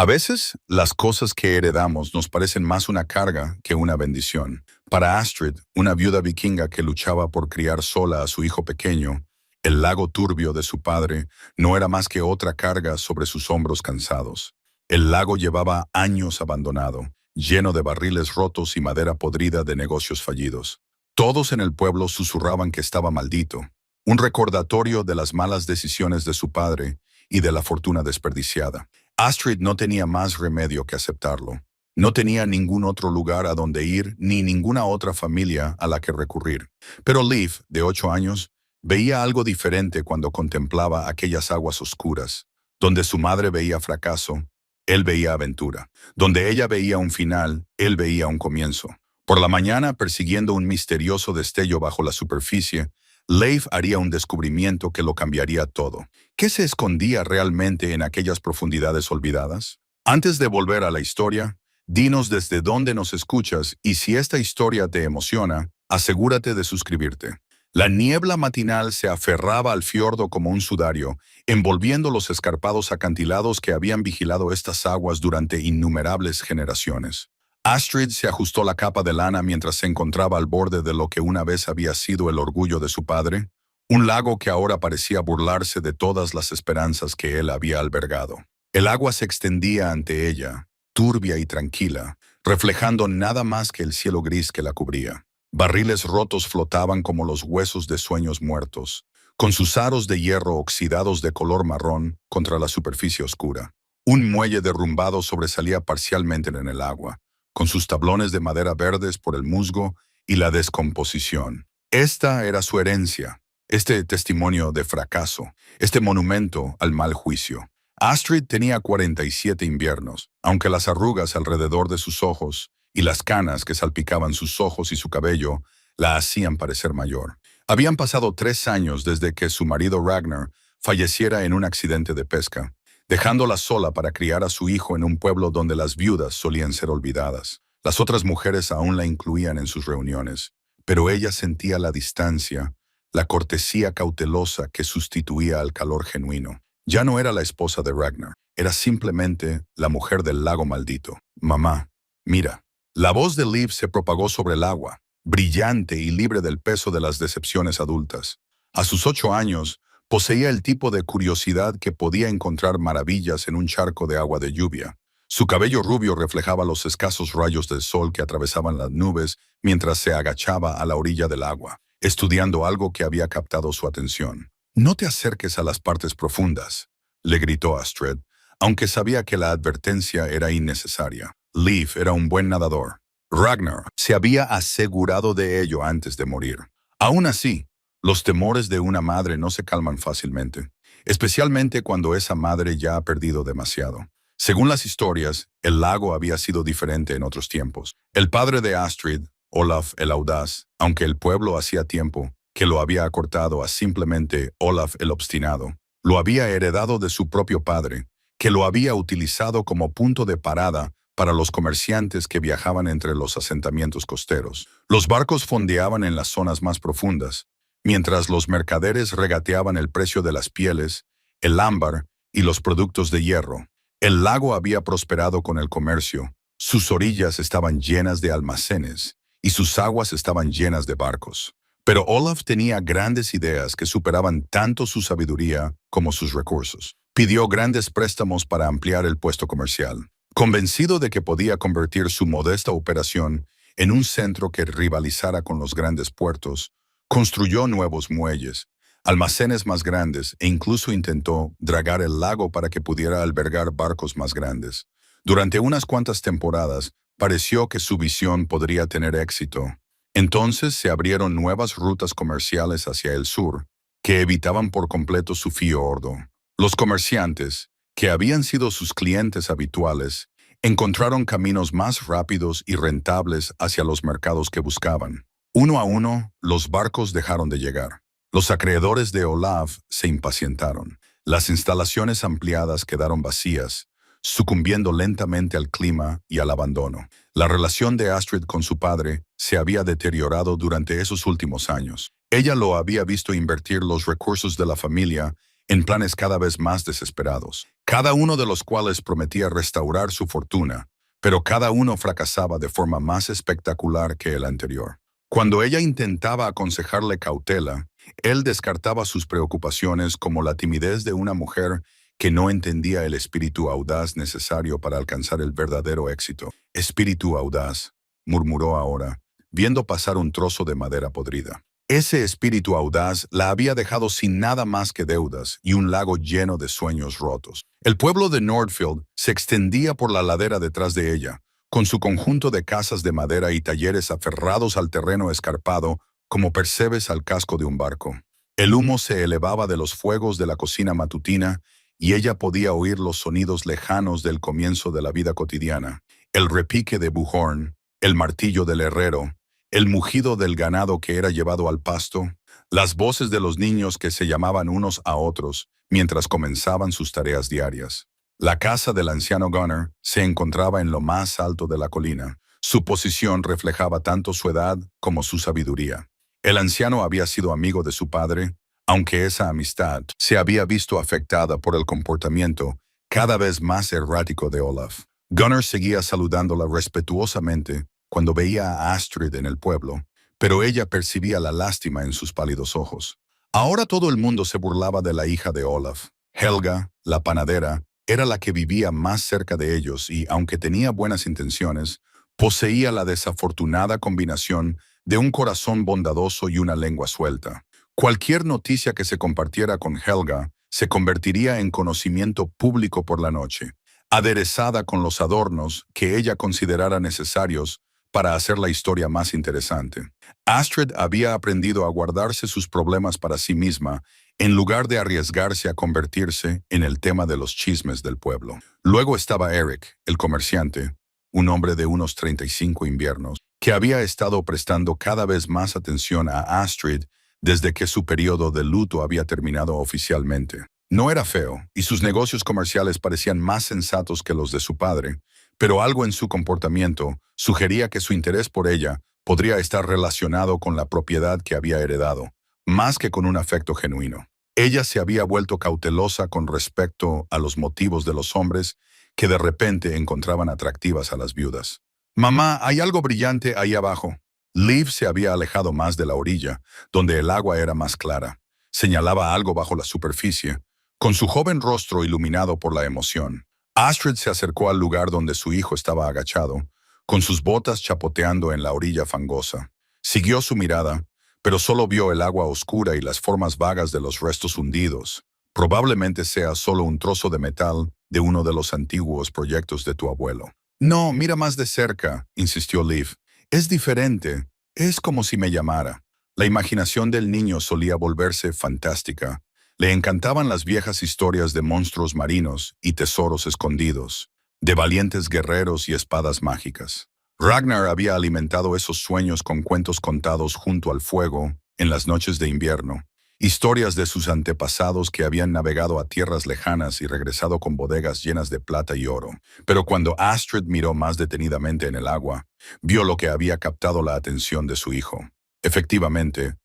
A veces, las cosas que heredamos nos parecen más una carga que una bendición. Para Astrid, una viuda vikinga que luchaba por criar sola a su hijo pequeño, el lago turbio de su padre no era más que otra carga sobre sus hombros cansados. El lago llevaba años abandonado, lleno de barriles rotos y madera podrida de negocios fallidos. Todos en el pueblo susurraban que estaba maldito, un recordatorio de las malas decisiones de su padre y de la fortuna desperdiciada. Astrid no tenía más remedio que aceptarlo. No tenía ningún otro lugar a donde ir ni ninguna otra familia a la que recurrir. Pero Liv, de 8 años, veía algo diferente cuando contemplaba aquellas aguas oscuras. Donde su madre veía fracaso, él veía aventura. Donde ella veía un final, él veía un comienzo. Por la mañana, persiguiendo un misterioso destello bajo la superficie, Leif haría un descubrimiento que lo cambiaría todo. ¿Qué se escondía realmente en aquellas profundidades olvidadas? Antes de volver a la historia, dinos desde dónde nos escuchas y si esta historia te emociona, asegúrate de suscribirte. La niebla matinal se aferraba al fiordo como un sudario, envolviendo los escarpados acantilados que habían vigilado estas aguas durante innumerables generaciones. Astrid se ajustó la capa de lana mientras se encontraba al borde de lo que una vez había sido el orgullo de su padre, un lago que ahora parecía burlarse de todas las esperanzas que él había albergado. El agua se extendía ante ella, turbia y tranquila, reflejando nada más que el cielo gris que la cubría. Barriles rotos flotaban como los huesos de sueños muertos, con sus aros de hierro oxidados de color marrón contra la superficie oscura. Un muelle derrumbado sobresalía parcialmente en el agua, con sus tablones de madera verdes por el musgo y la descomposición. Esta era su herencia, este testimonio de fracaso, este monumento al mal juicio. Astrid tenía 47 inviernos, aunque las arrugas alrededor de sus ojos y las canas que salpicaban sus ojos y su cabello la hacían parecer mayor. Habían pasado 3 años desde que su marido Ragnar falleciera en un accidente de pesca, dejándola sola para criar a su hijo en un pueblo donde las viudas solían ser olvidadas. Las otras mujeres aún la incluían en sus reuniones, pero ella sentía la distancia, la cortesía cautelosa que sustituía al calor genuino. Ya no era la esposa de Ragnar, era simplemente la mujer del lago maldito. Mamá, mira. La voz de Liv se propagó sobre el agua, brillante y libre del peso de las decepciones adultas. A sus 8 años, poseía el tipo de curiosidad que podía encontrar maravillas en un charco de agua de lluvia. Su cabello rubio reflejaba los escasos rayos del sol que atravesaban las nubes mientras se agachaba a la orilla del agua, estudiando algo que había captado su atención. «No te acerques a las partes profundas», le gritó Astrid, aunque sabía que la advertencia era innecesaria. Liv era un buen nadador. Ragnar se había asegurado de ello antes de morir. Aún así, los temores de una madre no se calman fácilmente, especialmente cuando esa madre ya ha perdido demasiado. Según las historias, el lago había sido diferente en otros tiempos. El padre de Astrid, Olaf el Audaz, aunque el pueblo hacía tiempo que lo había acortado a simplemente Olaf el Obstinado, lo había heredado de su propio padre, que lo había utilizado como punto de parada para los comerciantes que viajaban entre los asentamientos costeros. Los barcos fondeaban en las zonas más profundas, mientras los mercaderes regateaban el precio de las pieles, el ámbar y los productos de hierro. El lago había prosperado con el comercio, sus orillas estaban llenas de almacenes y sus aguas estaban llenas de barcos. Pero Olaf tenía grandes ideas que superaban tanto su sabiduría como sus recursos. Pidió grandes préstamos para ampliar el puesto comercial. Convencido de que podía convertir su modesta operación en un centro que rivalizara con los grandes puertos, construyó nuevos muelles, almacenes más grandes e incluso intentó dragar el lago para que pudiera albergar barcos más grandes. Durante unas cuantas temporadas, pareció que su visión podría tener éxito. Entonces se abrieron nuevas rutas comerciales hacia el sur, que evitaban por completo su fiordo. Los comerciantes, que habían sido sus clientes habituales, encontraron caminos más rápidos y rentables hacia los mercados que buscaban. Uno a uno, los barcos dejaron de llegar. Los acreedores de Olaf se impacientaron. Las instalaciones ampliadas quedaron vacías, sucumbiendo lentamente al clima y al abandono. La relación de Astrid con su padre se había deteriorado durante esos últimos años. Ella lo había visto invertir los recursos de la familia en planes cada vez más desesperados, cada uno de los cuales prometía restaurar su fortuna, pero cada uno fracasaba de forma más espectacular que el anterior. Cuando ella intentaba aconsejarle cautela, él descartaba sus preocupaciones como la timidez de una mujer que no entendía el espíritu audaz necesario para alcanzar el verdadero éxito. Espíritu audaz, murmuró ahora, viendo pasar un trozo de madera podrida. Ese espíritu audaz la había dejado sin nada más que deudas y un lago lleno de sueños rotos. El pueblo de Nordfield se extendía por la ladera detrás de ella, con su conjunto de casas de madera y talleres aferrados al terreno escarpado como percebes al casco de un barco. El humo se elevaba de los fuegos de la cocina matutina y ella podía oír los sonidos lejanos del comienzo de la vida cotidiana, el repique de bujorn, el martillo del herrero, el mugido del ganado que era llevado al pasto, las voces de los niños que se llamaban unos a otros mientras comenzaban sus tareas diarias. La casa del anciano Gunner se encontraba en lo más alto de la colina. Su posición reflejaba tanto su edad como su sabiduría. El anciano había sido amigo de su padre, aunque esa amistad se había visto afectada por el comportamiento cada vez más errático de Olaf. Gunner seguía saludándola respetuosamente cuando veía a Astrid en el pueblo, pero ella percibía la lástima en sus pálidos ojos. Ahora todo el mundo se burlaba de la hija de Olaf. Helga, la panadera, era la que vivía más cerca de ellos y, aunque tenía buenas intenciones, poseía la desafortunada combinación de un corazón bondadoso y una lengua suelta. Cualquier noticia que se compartiera con Helga se convertiría en conocimiento público por la noche, aderezada con los adornos que ella considerara necesarios para hacer la historia más interesante. Astrid había aprendido a guardarse sus problemas para sí misma en lugar de arriesgarse a convertirse en el tema de los chismes del pueblo. Luego estaba Eric, el comerciante, un hombre de unos 35 inviernos, que había estado prestando cada vez más atención a Astrid desde que su periodo de luto había terminado oficialmente. No era feo, y sus negocios comerciales parecían más sensatos que los de su padre, pero algo en su comportamiento sugería que su interés por ella podría estar relacionado con la propiedad que había heredado, más que con un afecto genuino. Ella se había vuelto cautelosa con respecto a los motivos de los hombres que de repente encontraban atractivas a las viudas. «Mamá, hay algo brillante ahí abajo». Liv se había alejado más de la orilla, donde el agua era más clara. Señalaba algo bajo la superficie, con su joven rostro iluminado por la emoción. Astrid se acercó al lugar donde su hijo estaba agachado, con sus botas chapoteando en la orilla fangosa. Siguió su mirada, pero solo vio el agua oscura y las formas vagas de los restos hundidos. Probablemente sea solo un trozo de metal de uno de los antiguos proyectos de tu abuelo. «No, mira más de cerca», insistió Liv. «Es diferente. Es como si me llamara». La imaginación del niño solía volverse fantástica. Le encantaban las viejas historias de monstruos marinos y tesoros escondidos, de valientes guerreros y espadas mágicas. Ragnar había alimentado esos sueños con cuentos contados junto al fuego en las noches de invierno, historias de sus antepasados que habían navegado a tierras lejanas y regresado con bodegas llenas de plata y oro. Pero cuando Astrid miró más detenidamente en el agua, vio lo que había captado la atención de su hijo. Efectivamente,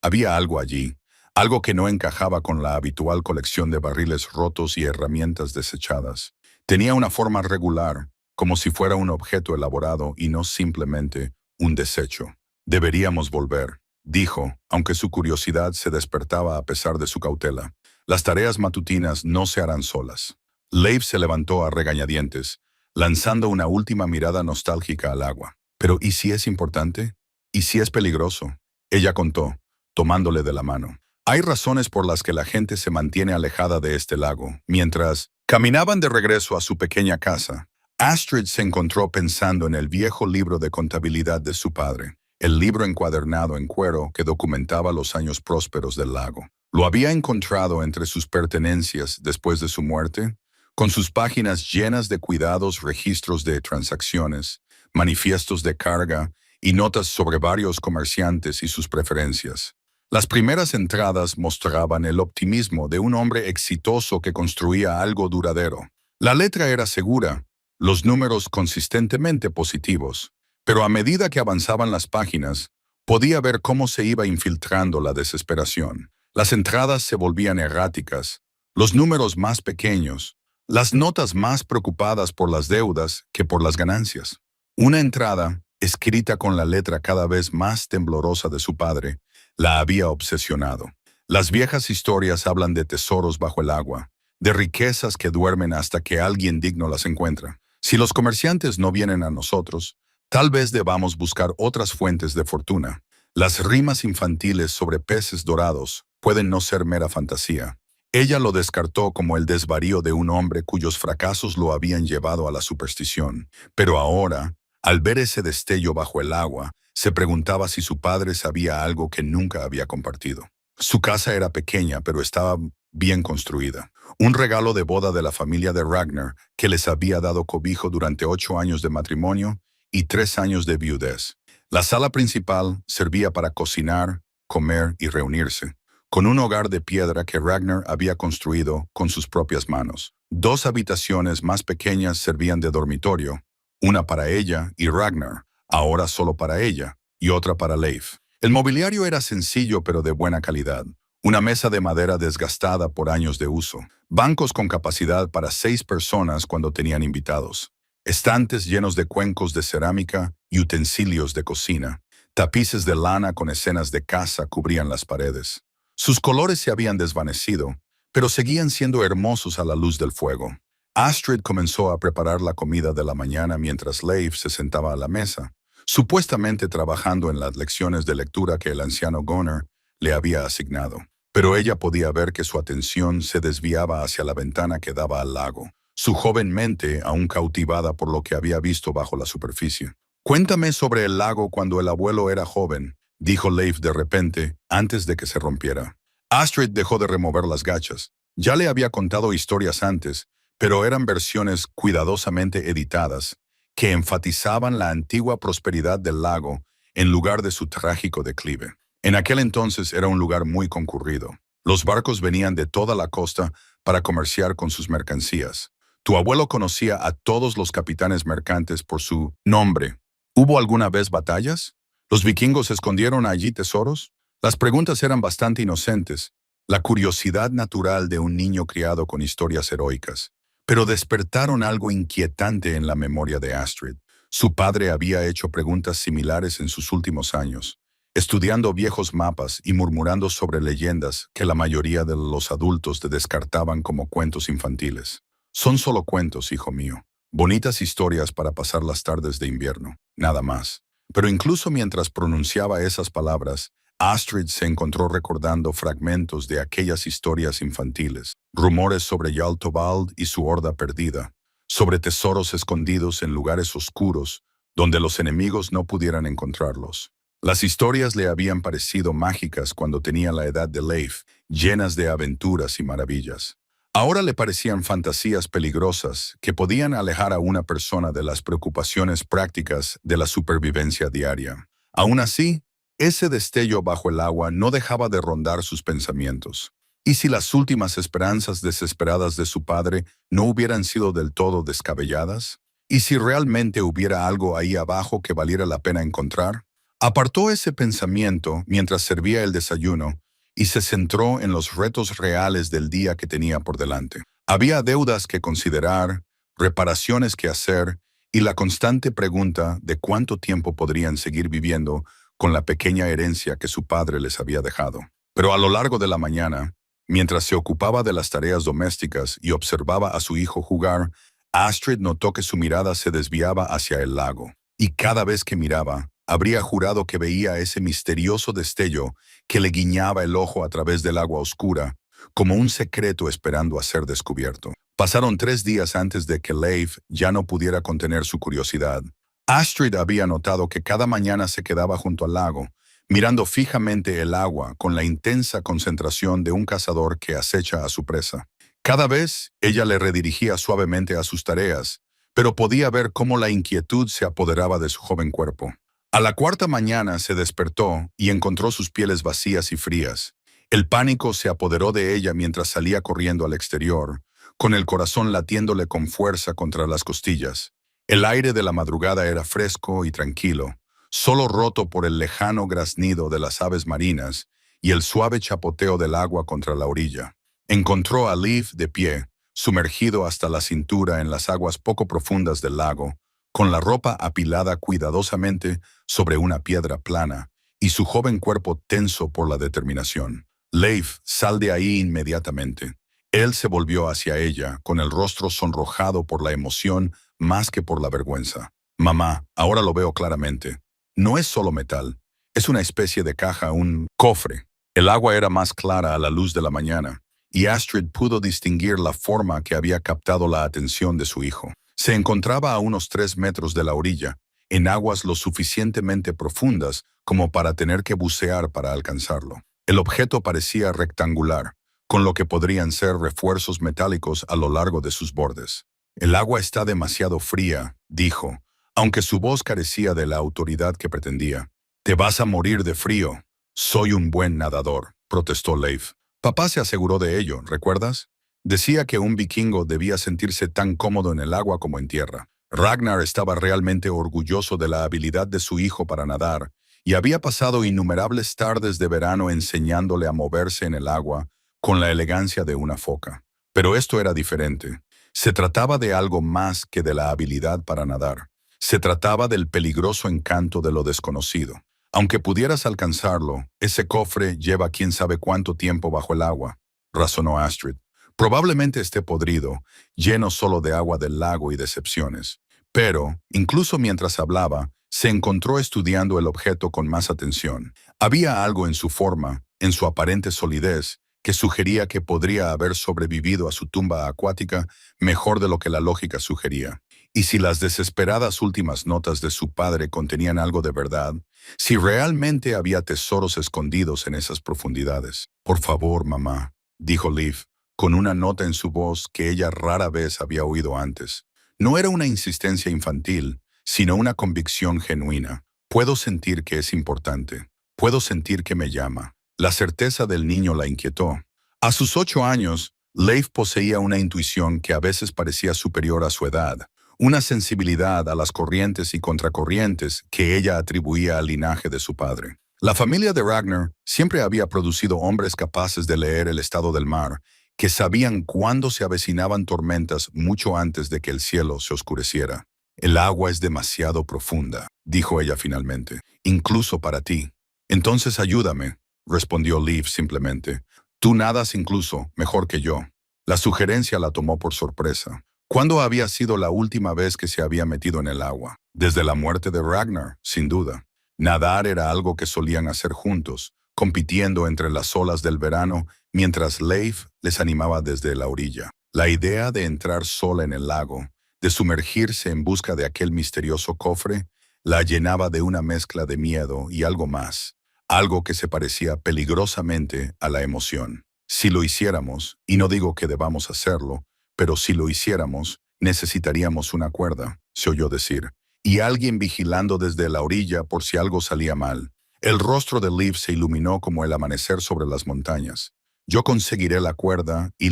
había algo allí, algo que no encajaba con la habitual colección de barriles rotos y herramientas desechadas. Tenía una forma regular, como si fuera un objeto elaborado y no simplemente un desecho. «Deberíamos volver», dijo, aunque su curiosidad se despertaba a pesar de su cautela. «Las tareas matutinas no se harán solas». Leif se levantó a regañadientes, lanzando una última mirada nostálgica al agua. «¿Pero y si es importante? ¿Y si es peligroso?», ella contó, tomándole de la mano. «Hay razones por las que la gente se mantiene alejada de este lago». Mientras caminaban de regreso a su pequeña casa, Astrid se encontró pensando en el viejo libro de contabilidad de su padre, el libro encuadernado en cuero que documentaba los años prósperos del lago. Lo había encontrado entre sus pertenencias después de su muerte, con sus páginas llenas de cuidados registros de transacciones, manifiestos de carga y notas sobre varios comerciantes y sus preferencias. Las primeras entradas mostraban el optimismo de un hombre exitoso que construía algo duradero. La letra era segura, los números consistentemente positivos, pero a medida que avanzaban las páginas, podía ver cómo se iba infiltrando la desesperación. Las entradas se volvían erráticas, los números más pequeños, las notas más preocupadas por las deudas que por las ganancias. Una entrada, escrita con la letra cada vez más temblorosa de su padre, la había obsesionado. Las viejas historias hablan de tesoros bajo el agua, de riquezas que duermen hasta que alguien digno las encuentra. Si los comerciantes no vienen a nosotros, tal vez debamos buscar otras fuentes de fortuna. Las rimas infantiles sobre peces dorados pueden no ser mera fantasía. Ella lo descartó como el desvarío de un hombre cuyos fracasos lo habían llevado a la superstición. Pero ahora, al ver ese destello bajo el agua, se preguntaba si su padre sabía algo que nunca había compartido. Su casa era pequeña, pero estaba bien construida. Un regalo de boda de la familia de Ragnar, que les había dado cobijo durante 8 años de matrimonio y 3 años de viudez. La sala principal servía para cocinar, comer y reunirse, con un hogar de piedra que Ragnar había construido con sus propias manos. 2 habitaciones más pequeñas servían de dormitorio, una para ella y Ragnar, ahora solo para ella, y otra para Leif. El mobiliario era sencillo pero de buena calidad. Una mesa de madera desgastada por años de uso. Bancos con capacidad para 6 personas cuando tenían invitados. Estantes llenos de cuencos de cerámica y utensilios de cocina. Tapices de lana con escenas de caza cubrían las paredes. Sus colores se habían desvanecido, pero seguían siendo hermosos a la luz del fuego. Astrid comenzó a preparar la comida de la mañana mientras Leif se sentaba a la mesa, supuestamente trabajando en las lecciones de lectura que el anciano Gunnar le había asignado. Pero ella podía ver que su atención se desviaba hacia la ventana que daba al lago, su joven mente aún cautivada por lo que había visto bajo la superficie. «Cuéntame sobre el lago cuando el abuelo era joven», dijo Leif de repente, antes de que se rompiera. Astrid dejó de remover las gachas. Ya le había contado historias antes, pero eran versiones cuidadosamente editadas, que enfatizaban la antigua prosperidad del lago en lugar de su trágico declive. En aquel entonces era un lugar muy concurrido. Los barcos venían de toda la costa para comerciar con sus mercancías. Tu abuelo conocía a todos los capitanes mercantes por su nombre. ¿Hubo alguna vez batallas? ¿Los vikingos escondieron allí tesoros? Las preguntas eran bastante inocentes, la curiosidad natural de un niño criado con historias heroicas, pero despertaron algo inquietante en la memoria de Astrid. Su padre había hecho preguntas similares en sus últimos años, estudiando viejos mapas y murmurando sobre leyendas que la mayoría de los adultos descartaban como cuentos infantiles. Son solo cuentos, hijo mío. Bonitas historias para pasar las tardes de invierno, nada más. Pero incluso mientras pronunciaba esas palabras, Astrid se encontró recordando fragmentos de aquellas historias infantiles, rumores sobre Yaltobald y su horda perdida, sobre tesoros escondidos en lugares oscuros donde los enemigos no pudieran encontrarlos. Las historias le habían parecido mágicas cuando tenía la edad de Leif, llenas de aventuras y maravillas. Ahora le parecían fantasías peligrosas que podían alejar a una persona de las preocupaciones prácticas de la supervivencia diaria. Aún así, ese destello bajo el agua no dejaba de rondar sus pensamientos. ¿Y si las últimas esperanzas desesperadas de su padre no hubieran sido del todo descabelladas? ¿Y si realmente hubiera algo ahí abajo que valiera la pena encontrar? Apartó ese pensamiento mientras servía el desayuno y se centró en los retos reales del día que tenía por delante. Había deudas que considerar, reparaciones que hacer y la constante pregunta de cuánto tiempo podrían seguir viviendo con la pequeña herencia que su padre les había dejado. Pero a lo largo de la mañana, mientras se ocupaba de las tareas domésticas y observaba a su hijo jugar, Astrid notó que su mirada se desviaba hacia el lago. Y cada vez que miraba, habría jurado que veía ese misterioso destello que le guiñaba el ojo a través del agua oscura, como un secreto esperando a ser descubierto. Pasaron 3 días antes de que Leif ya no pudiera contener su curiosidad. Astrid había notado que cada mañana se quedaba junto al lago, mirando fijamente el agua con la intensa concentración de un cazador que acecha a su presa. Cada vez ella le redirigía suavemente a sus tareas, pero podía ver cómo la inquietud se apoderaba de su joven cuerpo. A la 4ª mañana se despertó y encontró sus pieles vacías y frías. El pánico se apoderó de ella mientras salía corriendo al exterior, con el corazón latiéndole con fuerza contra las costillas. El aire de la madrugada era fresco y tranquilo, solo roto por el lejano graznido de las aves marinas y el suave chapoteo del agua contra la orilla. Encontró a Liv de pie, sumergido hasta la cintura en las aguas poco profundas del lago, con la ropa apilada cuidadosamente sobre una piedra plana y su joven cuerpo tenso por la determinación. Leif, sal de ahí inmediatamente. Él se volvió hacia ella, con el rostro sonrojado por la emoción más que por la vergüenza. Mamá, ahora lo veo claramente. No es solo metal. Es una especie de caja, un cofre. El agua era más clara a la luz de la mañana, y Astrid pudo distinguir la forma que había captado la atención de su hijo. Se encontraba a unos 3 metros de la orilla, en aguas lo suficientemente profundas como para tener que bucear para alcanzarlo. El objeto parecía rectangular, con lo que podrían ser refuerzos metálicos a lo largo de sus bordes. El agua está demasiado fría, dijo, aunque su voz carecía de la autoridad que pretendía. Te vas a morir de frío. Soy un buen nadador, protestó Leif. Papá se aseguró de ello, ¿recuerdas? Decía que un vikingo debía sentirse tan cómodo en el agua como en tierra. Ragnar estaba realmente orgulloso de la habilidad de su hijo para nadar, y había pasado innumerables tardes de verano enseñándole a moverse en el agua con la elegancia de una foca. Pero esto era diferente. Se trataba de algo más que de la habilidad para nadar. Se trataba del peligroso encanto de lo desconocido. Aunque pudieras alcanzarlo, ese cofre lleva quién sabe cuánto tiempo bajo el agua, razonó Astrid. Probablemente esté podrido, lleno solo de agua del lago y decepciones. Pero, incluso mientras hablaba, se encontró estudiando el objeto con más atención. Había algo en su forma, en su aparente solidez, que sugería que podría haber sobrevivido a su tumba acuática mejor de lo que la lógica sugería. Y si las desesperadas últimas notas de su padre contenían algo de verdad, si realmente había tesoros escondidos en esas profundidades. Por favor, mamá, dijo Liv, con una nota en su voz que ella rara vez había oído antes. No era una insistencia infantil, sino una convicción genuina. Puedo sentir que es importante. Puedo sentir que me llama. La certeza del niño la inquietó. A sus 8 años, Leif poseía una intuición que a veces parecía superior a su edad, una sensibilidad a las corrientes y contracorrientes que ella atribuía al linaje de su padre. La familia de Ragnar siempre había producido hombres capaces de leer el estado del mar, que sabían cuándo se avecinaban tormentas mucho antes de que el cielo se oscureciera. El agua es demasiado profunda, dijo ella finalmente, incluso para ti. Entonces ayúdame, respondió Liv simplemente. Tú nadas incluso mejor que yo. La sugerencia la tomó por sorpresa. ¿Cuándo había sido la última vez que se había metido en el agua? Desde la muerte de Ragnar, sin duda. Nadar era algo que solían hacer juntos, compitiendo entre las olas del verano, mientras Leif les animaba desde la orilla. La idea de entrar sola en el lago, de sumergirse en busca de aquel misterioso cofre, la llenaba de una mezcla de miedo y algo más, algo que se parecía peligrosamente a la emoción. Si lo hiciéramos, y no digo que debamos hacerlo, pero si lo hiciéramos, necesitaríamos una cuerda, se oyó decir, y alguien vigilando desde la orilla por si algo salía mal. El rostro de Liv se iluminó como el amanecer sobre las montañas. Yo conseguiré la cuerda y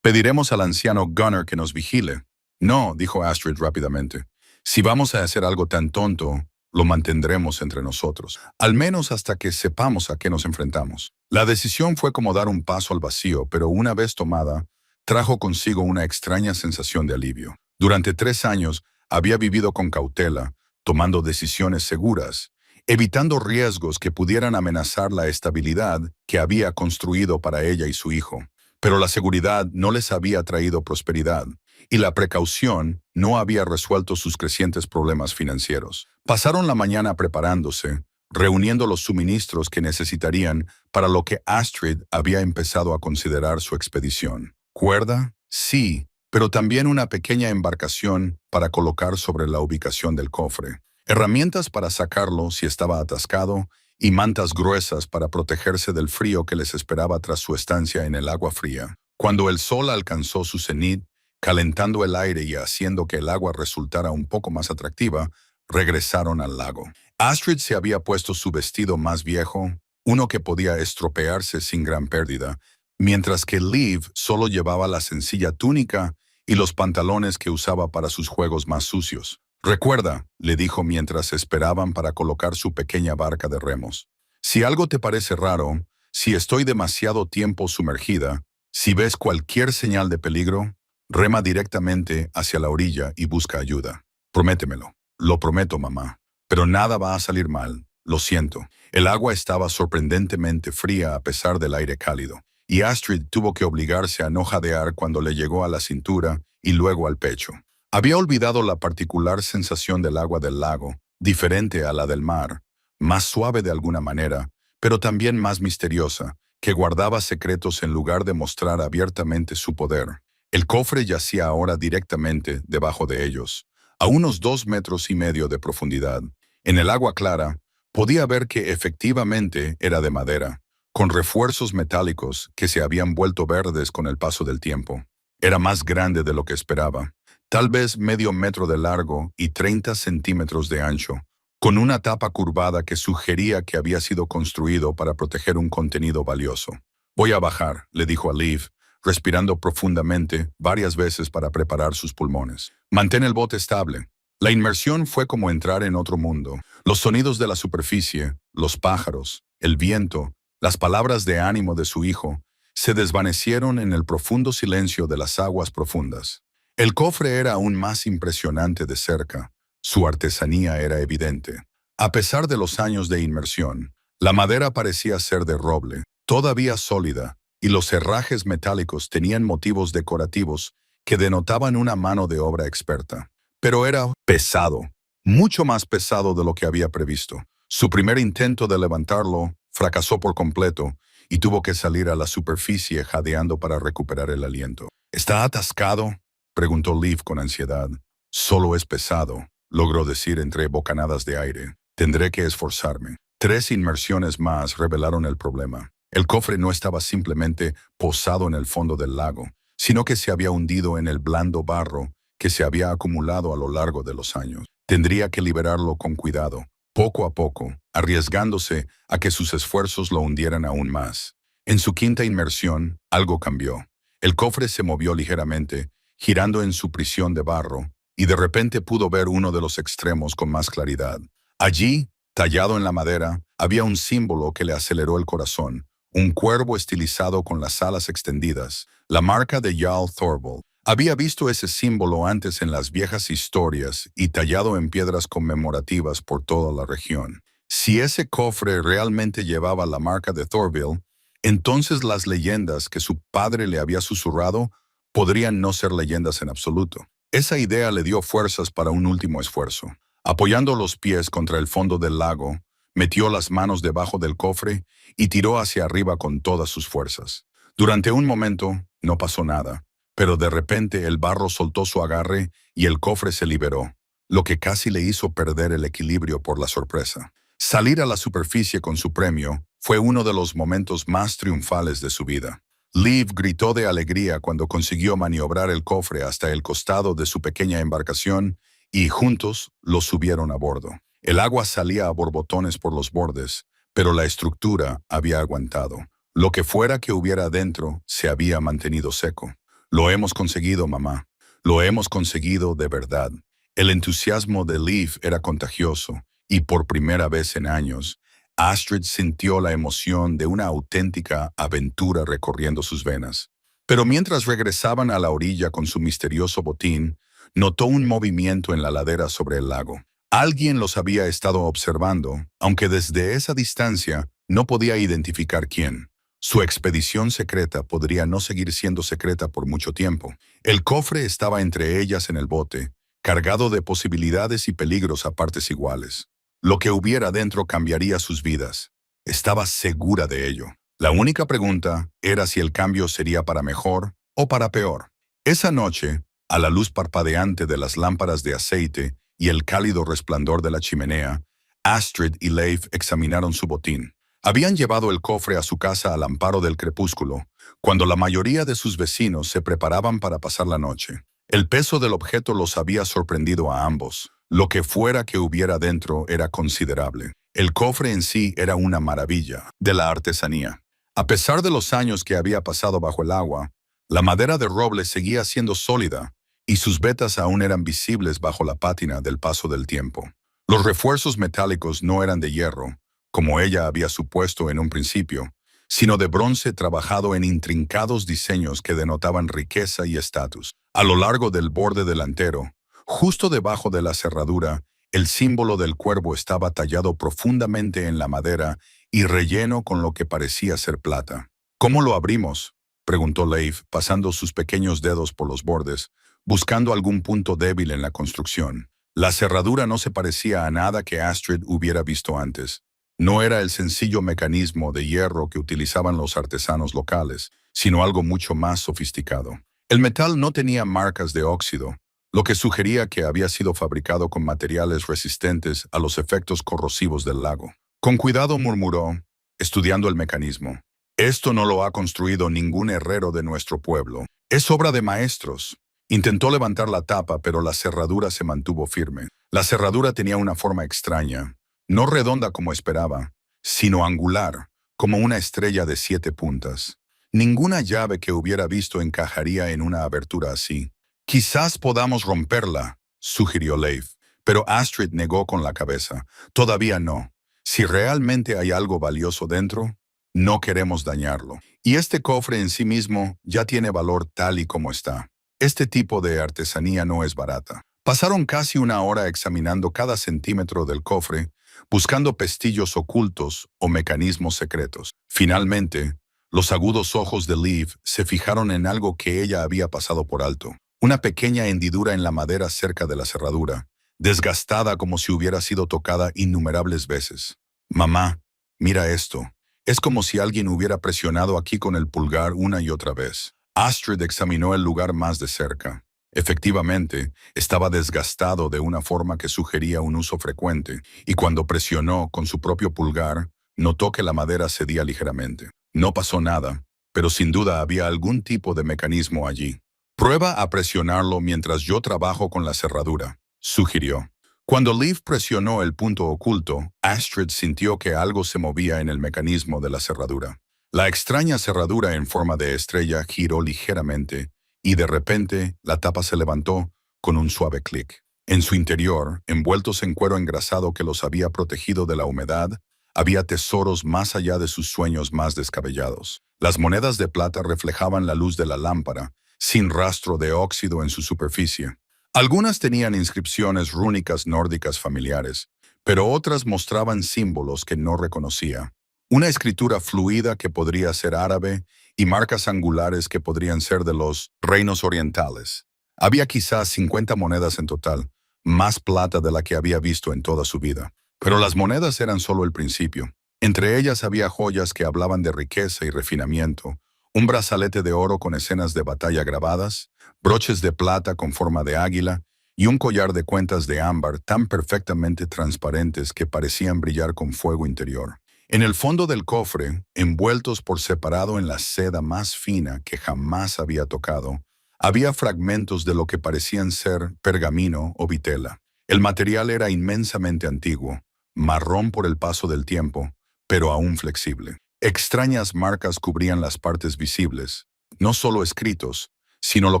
pediremos al anciano Gunnar que nos vigile. No, dijo Astrid rápidamente. Si vamos a hacer algo tan tonto, lo mantendremos entre nosotros, al menos hasta que sepamos a qué nos enfrentamos. La decisión fue como dar un paso al vacío, pero una vez tomada, trajo consigo una extraña sensación de alivio. Durante 3 años había vivido con cautela, tomando decisiones seguras, evitando riesgos que pudieran amenazar la estabilidad que había construido para ella y su hijo. Pero la seguridad no les había traído prosperidad, y la precaución no había resuelto sus crecientes problemas financieros. Pasaron la mañana preparándose, reuniendo los suministros que necesitarían para lo que Astrid había empezado a considerar su expedición. ¿Cuerda? Sí, pero también una pequeña embarcación para colocar sobre la ubicación del cofre, herramientas para sacarlo si estaba atascado y mantas gruesas para protegerse del frío que les esperaba tras su estancia en el agua fría. Cuando el sol alcanzó su cenit, calentando el aire y haciendo que el agua resultara un poco más atractiva, regresaron al lago. Astrid se había puesto su vestido más viejo, uno que podía estropearse sin gran pérdida, mientras que Liv solo llevaba la sencilla túnica y los pantalones que usaba para sus juegos más sucios. «Recuerda», le dijo mientras esperaban para colocar su pequeña barca de remos, Si algo te parece raro, si estoy demasiado tiempo sumergida, si ves cualquier señal de peligro, rema directamente hacia la orilla y busca ayuda. Prométemelo. Lo prometo, mamá. Pero nada va a salir mal. Lo siento. El agua estaba sorprendentemente fría a pesar del aire cálido, y Astrid tuvo que obligarse a no jadear cuando le llegó a la cintura y luego al pecho. Había olvidado la particular sensación del agua del lago, diferente a la del mar, más suave de alguna manera, pero también más misteriosa, que guardaba secretos en lugar de mostrar abiertamente su poder. El cofre yacía ahora directamente debajo de ellos, a unos 2,5 metros de profundidad. En el agua clara, podía ver que efectivamente era de madera, con refuerzos metálicos que se habían vuelto verdes con el paso del tiempo. Era más grande de lo que esperaba, tal vez medio metro de largo y 30 centímetros de ancho, con una tapa curvada que sugería que había sido construido para proteger un contenido valioso. «Voy a bajar», le dijo a Liv, respirando profundamente varias veces para preparar sus pulmones. «Mantén el bote estable». La inmersión fue como entrar en otro mundo. Los sonidos de la superficie, los pájaros, el viento, las palabras de ánimo de su hijo, se desvanecieron en el profundo silencio de las aguas profundas. El cofre era aún más impresionante de cerca. Su artesanía era evidente. A pesar de los años de inmersión, la madera parecía ser de roble, todavía sólida, y los herrajes metálicos tenían motivos decorativos que denotaban una mano de obra experta. Pero era pesado, mucho más pesado de lo que había previsto. Su primer intento de levantarlo fracasó por completo y tuvo que salir a la superficie jadeando para recuperar el aliento. «¿Está atascado?», preguntó Liv con ansiedad. «Solo es pesado», logró decir entre bocanadas de aire. «Tendré que esforzarme». 3 inmersiones más revelaron el problema. El cofre no estaba simplemente posado en el fondo del lago, sino que se había hundido en el blando barro que se había acumulado a lo largo de los años. Tendría que liberarlo con cuidado, poco a poco, arriesgándose a que sus esfuerzos lo hundieran aún más. En su quinta inmersión, algo cambió. El cofre se movió ligeramente, girando en su prisión de barro, y de repente pudo ver uno de los extremos con más claridad. Allí, tallado en la madera, había un símbolo que le aceleró el corazón, un cuervo estilizado con las alas extendidas, la marca de Jarl Thorvald. Había visto ese símbolo antes en las viejas historias y tallado en piedras conmemorativas por toda la región. Si ese cofre realmente llevaba la marca de Thorvald, entonces las leyendas que su padre le había susurrado podrían no ser leyendas en absoluto. Esa idea le dio fuerzas para un último esfuerzo. Apoyando los pies contra el fondo del lago, metió las manos debajo del cofre y tiró hacia arriba con todas sus fuerzas. Durante un momento no pasó nada, pero de repente el barro soltó su agarre y el cofre se liberó, lo que casi le hizo perder el equilibrio por la sorpresa. Salir a la superficie con su premio fue uno de los momentos más triunfales de su vida. Liv gritó de alegría cuando consiguió maniobrar el cofre hasta el costado de su pequeña embarcación y juntos lo subieron a bordo. El agua salía a borbotones por los bordes, pero la estructura había aguantado. Lo que fuera que hubiera adentro se había mantenido seco. «Lo hemos conseguido, mamá. Lo hemos conseguido de verdad». El entusiasmo de Liv era contagioso, y por primera vez en años, Astrid sintió la emoción de una auténtica aventura recorriendo sus venas. Pero mientras regresaban a la orilla con su misterioso botín, notó un movimiento en la ladera sobre el lago. Alguien los había estado observando, aunque desde esa distancia no podía identificar quién. Su expedición secreta podría no seguir siendo secreta por mucho tiempo. El cofre estaba entre ellas en el bote, cargado de posibilidades y peligros a partes iguales. Lo que hubiera dentro cambiaría sus vidas. Estaba segura de ello. La única pregunta era si el cambio sería para mejor o para peor. Esa noche, a la luz parpadeante de las lámparas de aceite y el cálido resplandor de la chimenea, Astrid y Leif examinaron su botín. Habían llevado el cofre a su casa al amparo del crepúsculo, cuando la mayoría de sus vecinos se preparaban para pasar la noche. El peso del objeto los había sorprendido a ambos. Lo que fuera que hubiera dentro era considerable. El cofre en sí era una maravilla de la artesanía. A pesar de los años que había pasado bajo el agua, la madera de roble seguía siendo sólida y sus vetas aún eran visibles bajo la pátina del paso del tiempo. Los refuerzos metálicos no eran de hierro, como ella había supuesto en un principio, sino de bronce trabajado en intrincados diseños que denotaban riqueza y estatus. A lo largo del borde delantero, justo debajo de la cerradura, el símbolo del cuervo estaba tallado profundamente en la madera y relleno con lo que parecía ser plata. ¿Cómo lo abrimos?, preguntó Leif, pasando sus pequeños dedos por los bordes, buscando algún punto débil en la construcción. La cerradura no se parecía a nada que Astrid hubiera visto antes. No era el sencillo mecanismo de hierro que utilizaban los artesanos locales, sino algo mucho más sofisticado. El metal no tenía marcas de óxido, lo que sugería que había sido fabricado con materiales resistentes a los efectos corrosivos del lago. Con cuidado murmuró, estudiando el mecanismo. Esto no lo ha construido ningún herrero de nuestro pueblo. Es obra de maestros. Intentó levantar la tapa, pero la cerradura se mantuvo firme. La cerradura tenía una forma extraña, no redonda como esperaba, sino angular, como una estrella de 7 puntas. Ninguna llave que hubiera visto encajaría en una abertura así. Quizás podamos romperla, sugirió Leif, pero Astrid negó con la cabeza. Todavía no. Si realmente hay algo valioso dentro, no queremos dañarlo. Y este cofre en sí mismo ya tiene valor tal y como está. Este tipo de artesanía no es barata. Pasaron casi una hora examinando cada centímetro del cofre, buscando pestillos ocultos o mecanismos secretos. Finalmente, los agudos ojos de Liv se fijaron en algo que ella había pasado por alto. Una pequeña hendidura en la madera cerca de la cerradura, desgastada como si hubiera sido tocada innumerables veces. «Mamá, mira esto. Es como si alguien hubiera presionado aquí con el pulgar una y otra vez». Astrid examinó el lugar más de cerca. Efectivamente, estaba desgastado de una forma que sugería un uso frecuente, y cuando presionó con su propio pulgar, notó que la madera cedía ligeramente. No pasó nada, pero sin duda había algún tipo de mecanismo allí. «Prueba a presionarlo mientras yo trabajo con la cerradura», sugirió. Cuando Liv presionó el punto oculto, Astrid sintió que algo se movía en el mecanismo de la cerradura. La extraña cerradura en forma de estrella giró ligeramente y de repente la tapa se levantó con un suave clic. En su interior, envueltos en cuero engrasado que los había protegido de la humedad, había tesoros más allá de sus sueños más descabellados. Las monedas de plata reflejaban la luz de la lámpara, sin rastro de óxido en su superficie. Algunas tenían inscripciones rúnicas nórdicas familiares, pero otras mostraban símbolos que no reconocía. Una escritura fluida que podría ser árabe y marcas angulares que podrían ser de los reinos orientales. Había quizás 50 monedas en total, más plata de la que había visto en toda su vida. Pero las monedas eran solo el principio. Entre ellas había joyas que hablaban de riqueza y refinamiento, un brazalete de oro con escenas de batalla grabadas, broches de plata con forma de águila y un collar de cuentas de ámbar tan perfectamente transparentes que parecían brillar con fuego interior. En el fondo del cofre, envueltos por separado en la seda más fina que jamás había tocado, había fragmentos de lo que parecían ser pergamino o vitela. El material era inmensamente antiguo, marrón por el paso del tiempo, pero aún flexible. Extrañas marcas cubrían las partes visibles, no solo escritos, sino lo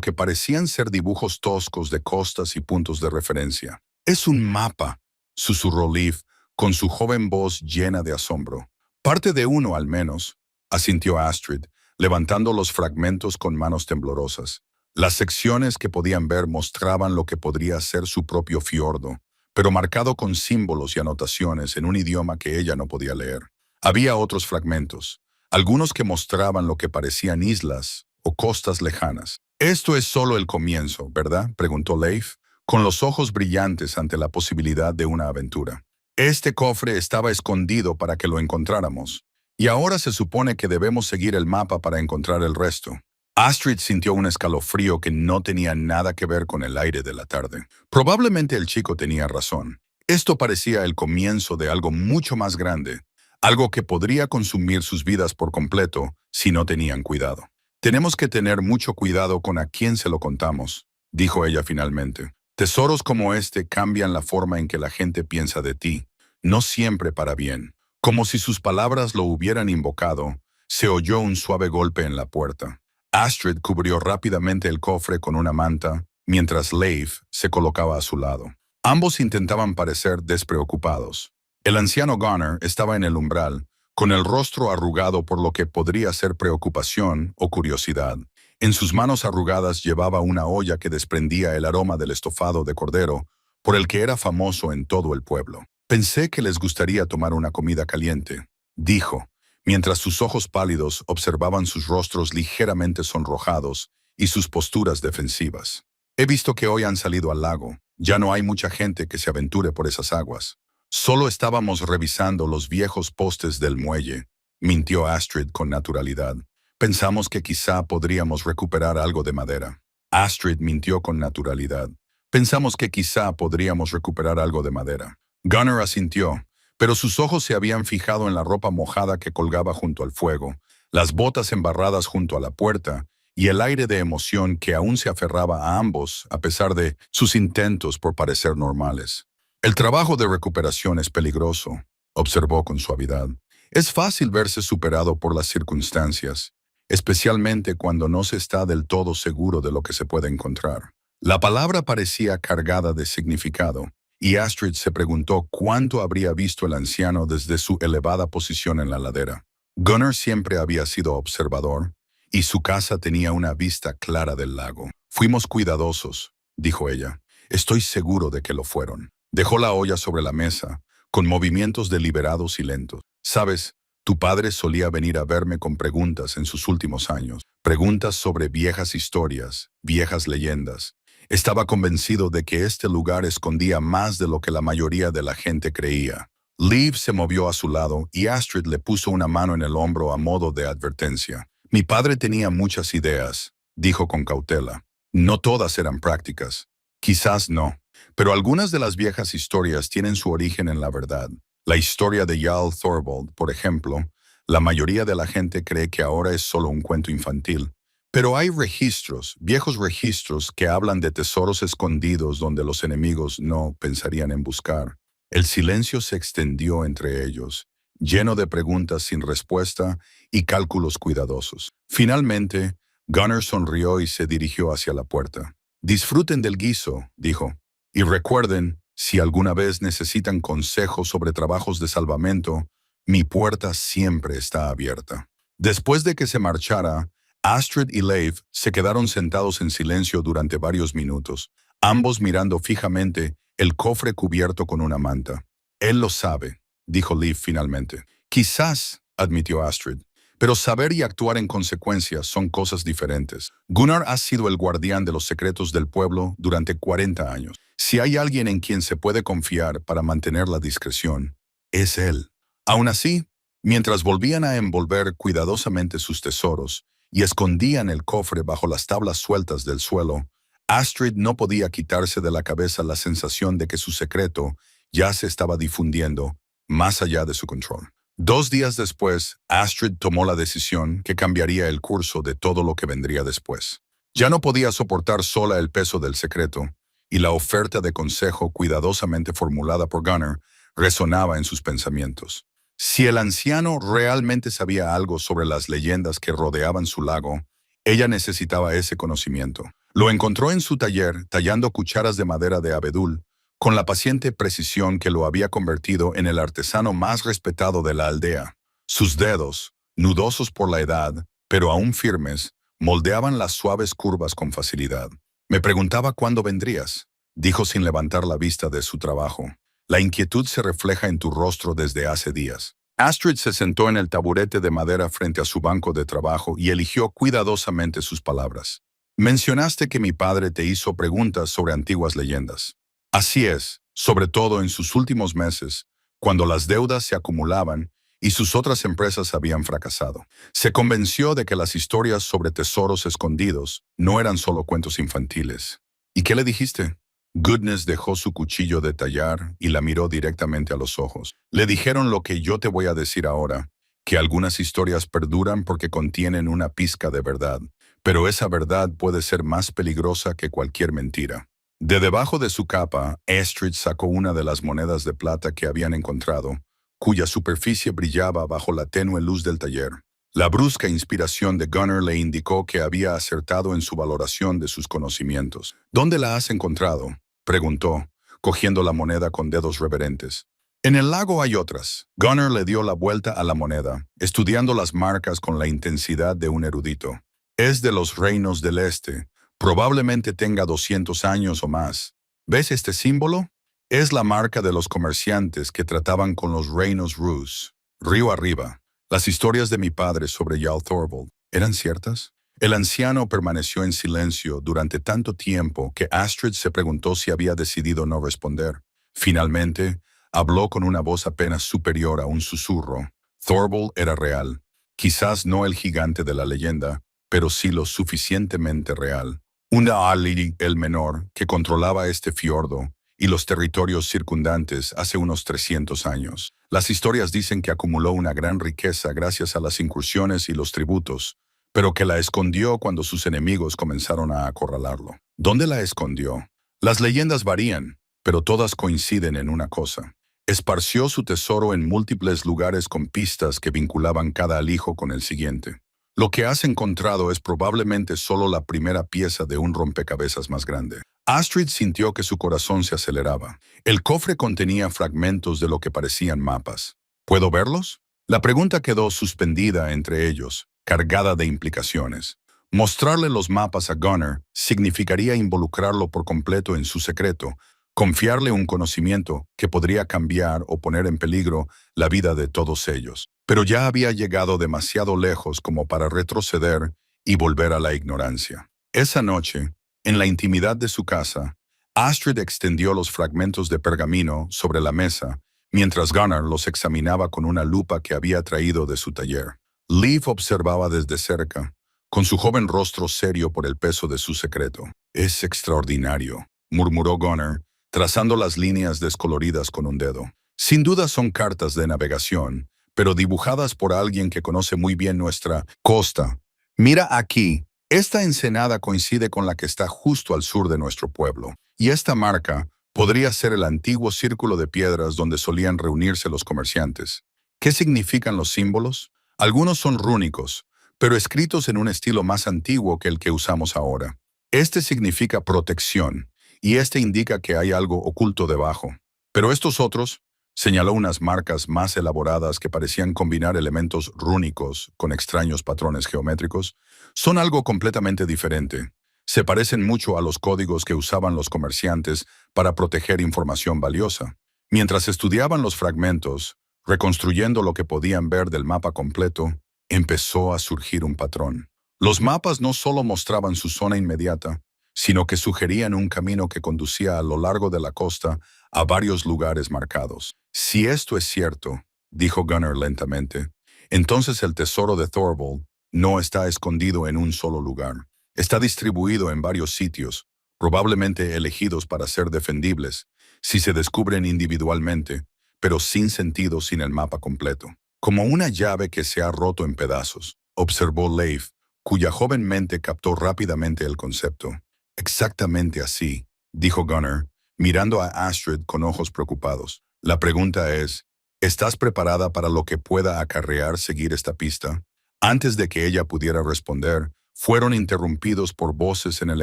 que parecían ser dibujos toscos de costas y puntos de referencia. «Es un mapa», susurró Liv, con su joven voz llena de asombro. «Parte de uno, al menos», asintió Astrid, levantando los fragmentos con manos temblorosas. Las secciones que podían ver mostraban lo que podría ser su propio fiordo, pero marcado con símbolos y anotaciones en un idioma que ella no podía leer. Había otros fragmentos, algunos que mostraban lo que parecían islas o costas lejanas. «Esto es solo el comienzo, ¿verdad?», preguntó Leif, con los ojos brillantes ante la posibilidad de una aventura. «Este cofre estaba escondido para que lo encontráramos, y ahora se supone que debemos seguir el mapa para encontrar el resto». Astrid sintió un escalofrío que no tenía nada que ver con el aire de la tarde. Probablemente el chico tenía razón. Esto parecía el comienzo de algo mucho más grande, algo que podría consumir sus vidas por completo si no tenían cuidado. «Tenemos que tener mucho cuidado con a quién se lo contamos», dijo ella finalmente. «Tesoros como este cambian la forma en que la gente piensa de ti, no siempre para bien». Como si sus palabras lo hubieran invocado, se oyó un suave golpe en la puerta. Astrid cubrió rápidamente el cofre con una manta, mientras Leif se colocaba a su lado. Ambos intentaban parecer despreocupados, El anciano Gunnar estaba en el umbral, con el rostro arrugado por lo que podría ser preocupación o curiosidad. En sus manos arrugadas llevaba una olla que desprendía el aroma del estofado de cordero, por el que era famoso en todo el pueblo. Pensé que les gustaría tomar una comida caliente, dijo, mientras sus ojos pálidos observaban sus rostros ligeramente sonrojados y sus posturas defensivas. He visto que hoy han salido al lago. Ya no hay mucha gente que se aventure por esas aguas. Solo estábamos revisando los viejos postes del muelle, mintió Astrid con naturalidad. Pensamos que quizá podríamos recuperar algo de madera. Astrid mintió con naturalidad. Pensamos que quizá podríamos recuperar algo de madera. Gunnar asintió, pero sus ojos se habían fijado en la ropa mojada que colgaba junto al fuego, las botas embarradas junto a la puerta y el aire de emoción que aún se aferraba a ambos a pesar de sus intentos por parecer normales. El trabajo de recuperación es peligroso, observó con suavidad. Es fácil verse superado por las circunstancias, especialmente cuando no se está del todo seguro de lo que se puede encontrar. La palabra parecía cargada de significado, y Astrid se preguntó cuánto habría visto el anciano desde su elevada posición en la ladera. Gunnar siempre había sido observador, y su casa tenía una vista clara del lago. Fuimos cuidadosos, dijo ella. Estoy seguro de que lo fueron. Dejó la olla sobre la mesa, con movimientos deliberados y lentos. Sabes, tu padre solía venir a verme con preguntas en sus últimos años. Preguntas sobre viejas historias, viejas leyendas. Estaba convencido de que este lugar escondía más de lo que la mayoría de la gente creía. Liv se movió a su lado y Astrid le puso una mano en el hombro a modo de advertencia. Mi padre tenía muchas ideas, dijo con cautela. No todas eran prácticas. Quizás no, pero algunas de las viejas historias tienen su origen en la verdad. La historia de Jarl Thorvald, por ejemplo, la mayoría de la gente cree que ahora es solo un cuento infantil. Pero hay registros, viejos registros, que hablan de tesoros escondidos donde los enemigos no pensarían en buscar. El silencio se extendió entre ellos, lleno de preguntas sin respuesta y cálculos cuidadosos. Finalmente, Gunnar sonrió y se dirigió hacia la puerta. Disfruten del guiso, dijo, y recuerden, si alguna vez necesitan consejos sobre trabajos de salvamento, mi puerta siempre está abierta. Después de que se marchara, Astrid y Leif se quedaron sentados en silencio durante varios minutos, ambos mirando fijamente el cofre cubierto con una manta. Él lo sabe, dijo Leif finalmente. Quizás, admitió Astrid, pero saber y actuar en consecuencia son cosas diferentes. Gunnar ha sido el guardián de los secretos del pueblo durante 40 años. Si hay alguien en quien se puede confiar para mantener la discreción, es él. Aún así, mientras volvían a envolver cuidadosamente sus tesoros y escondían el cofre bajo las tablas sueltas del suelo, Astrid no podía quitarse de la cabeza la sensación de que su secreto ya se estaba difundiendo más allá de su control. 2 días después, Astrid tomó la decisión que cambiaría el curso de todo lo que vendría después. Ya no podía soportar sola el peso del secreto, y la oferta de consejo cuidadosamente formulada por Gunnar resonaba en sus pensamientos. Si el anciano realmente sabía algo sobre las leyendas que rodeaban su lago, ella necesitaba ese conocimiento. Lo encontró en su taller tallando cucharas de madera de abedul, con la paciente precisión que lo había convertido en el artesano más respetado de la aldea. Sus dedos, nudosos por la edad, pero aún firmes, moldeaban las suaves curvas con facilidad. Me preguntaba cuándo vendrías, dijo sin levantar la vista de su trabajo. La inquietud se refleja en tu rostro desde hace días. Astrid se sentó en el taburete de madera frente a su banco de trabajo y eligió cuidadosamente sus palabras. Mencionaste que mi padre te hizo preguntas sobre antiguas leyendas. Así es, sobre todo en sus últimos meses, cuando las deudas se acumulaban y sus otras empresas habían fracasado. Se convenció de que las historias sobre tesoros escondidos no eran solo cuentos infantiles. ¿Y qué le dijiste? Goodness dejó su cuchillo de tallar y la miró directamente a los ojos. Le dijeron lo que yo te voy a decir ahora, que algunas historias perduran porque contienen una pizca de verdad, pero esa verdad puede ser más peligrosa que cualquier mentira. De debajo de su capa, Astrid sacó una de las monedas de plata que habían encontrado, cuya superficie brillaba bajo la tenue luz del taller. La brusca inspiración de Gunnar le indicó que había acertado en su valoración de sus conocimientos. ¿Dónde la has encontrado?, preguntó, cogiendo la moneda con dedos reverentes. En el lago hay otras. Gunnar le dio la vuelta a la moneda, estudiando las marcas con la intensidad de un erudito. Es de los reinos del este. Probablemente tenga 200 años o más. ¿Ves este símbolo? Es la marca de los comerciantes que trataban con los reinos Rus. Río arriba. Las historias de mi padre sobre Jarl Thorvald, ¿eran ciertas? El anciano permaneció en silencio durante tanto tiempo que Astrid se preguntó si había decidido no responder. Finalmente, habló con una voz apenas superior a un susurro. Thorvald era real. Quizás no el gigante de la leyenda, pero sí lo suficientemente real. Una Ali el Menor que controlaba este fiordo y los territorios circundantes hace unos 300 años. Las historias dicen que acumuló una gran riqueza gracias a las incursiones y los tributos, pero que la escondió cuando sus enemigos comenzaron a acorralarlo. ¿Dónde la escondió? Las leyendas varían, pero todas coinciden en una cosa. Esparció su tesoro en múltiples lugares con pistas que vinculaban cada alijo con el siguiente. Lo que has encontrado es probablemente solo la primera pieza de un rompecabezas más grande. Astrid sintió que su corazón se aceleraba. El cofre contenía fragmentos de lo que parecían mapas. ¿Puedo verlos? La pregunta quedó suspendida entre ellos, cargada de implicaciones. Mostrarle los mapas a Gunnar significaría involucrarlo por completo en su secreto, confiarle un conocimiento que podría cambiar o poner en peligro la vida de todos ellos. Pero ya había llegado demasiado lejos como para retroceder y volver a la ignorancia. Esa noche, en la intimidad de su casa, Astrid extendió los fragmentos de pergamino sobre la mesa, mientras Gunnar los examinaba con una lupa que había traído de su taller. Liv observaba desde cerca, con su joven rostro serio por el peso de su secreto. «Es extraordinario», murmuró Gunnar, trazando las líneas descoloridas con un dedo. «Sin duda son cartas de navegación, pero dibujadas por alguien que conoce muy bien nuestra costa. Mira aquí, esta ensenada coincide con la que está justo al sur de nuestro pueblo, y esta marca podría ser el antiguo círculo de piedras donde solían reunirse los comerciantes. ¿Qué significan los símbolos? Algunos son rúnicos, pero escritos en un estilo más antiguo que el que usamos ahora. Este significa protección, y este indica que hay algo oculto debajo. Pero estos otros, señaló unas marcas más elaboradas que parecían combinar elementos rúnicos con extraños patrones geométricos, son algo completamente diferente. Se parecen mucho a los códigos que usaban los comerciantes para proteger información valiosa. Mientras estudiaban los fragmentos, reconstruyendo lo que podían ver del mapa completo, empezó a surgir un patrón. Los mapas no solo mostraban su zona inmediata, sino que sugerían un camino que conducía a lo largo de la costa a varios lugares marcados. Si esto es cierto, dijo Gunnar lentamente, entonces el tesoro de Thorvald no está escondido en un solo lugar. Está distribuido en varios sitios, probablemente elegidos para ser defendibles, si se descubren individualmente, pero sin sentido sin el mapa completo. Como una llave que se ha roto en pedazos, observó Leif, cuya joven mente captó rápidamente el concepto. Exactamente así, dijo Gunnar, mirando a Astrid con ojos preocupados. La pregunta es, ¿estás preparada para lo que pueda acarrear seguir esta pista? Antes de que ella pudiera responder, fueron interrumpidos por voces en el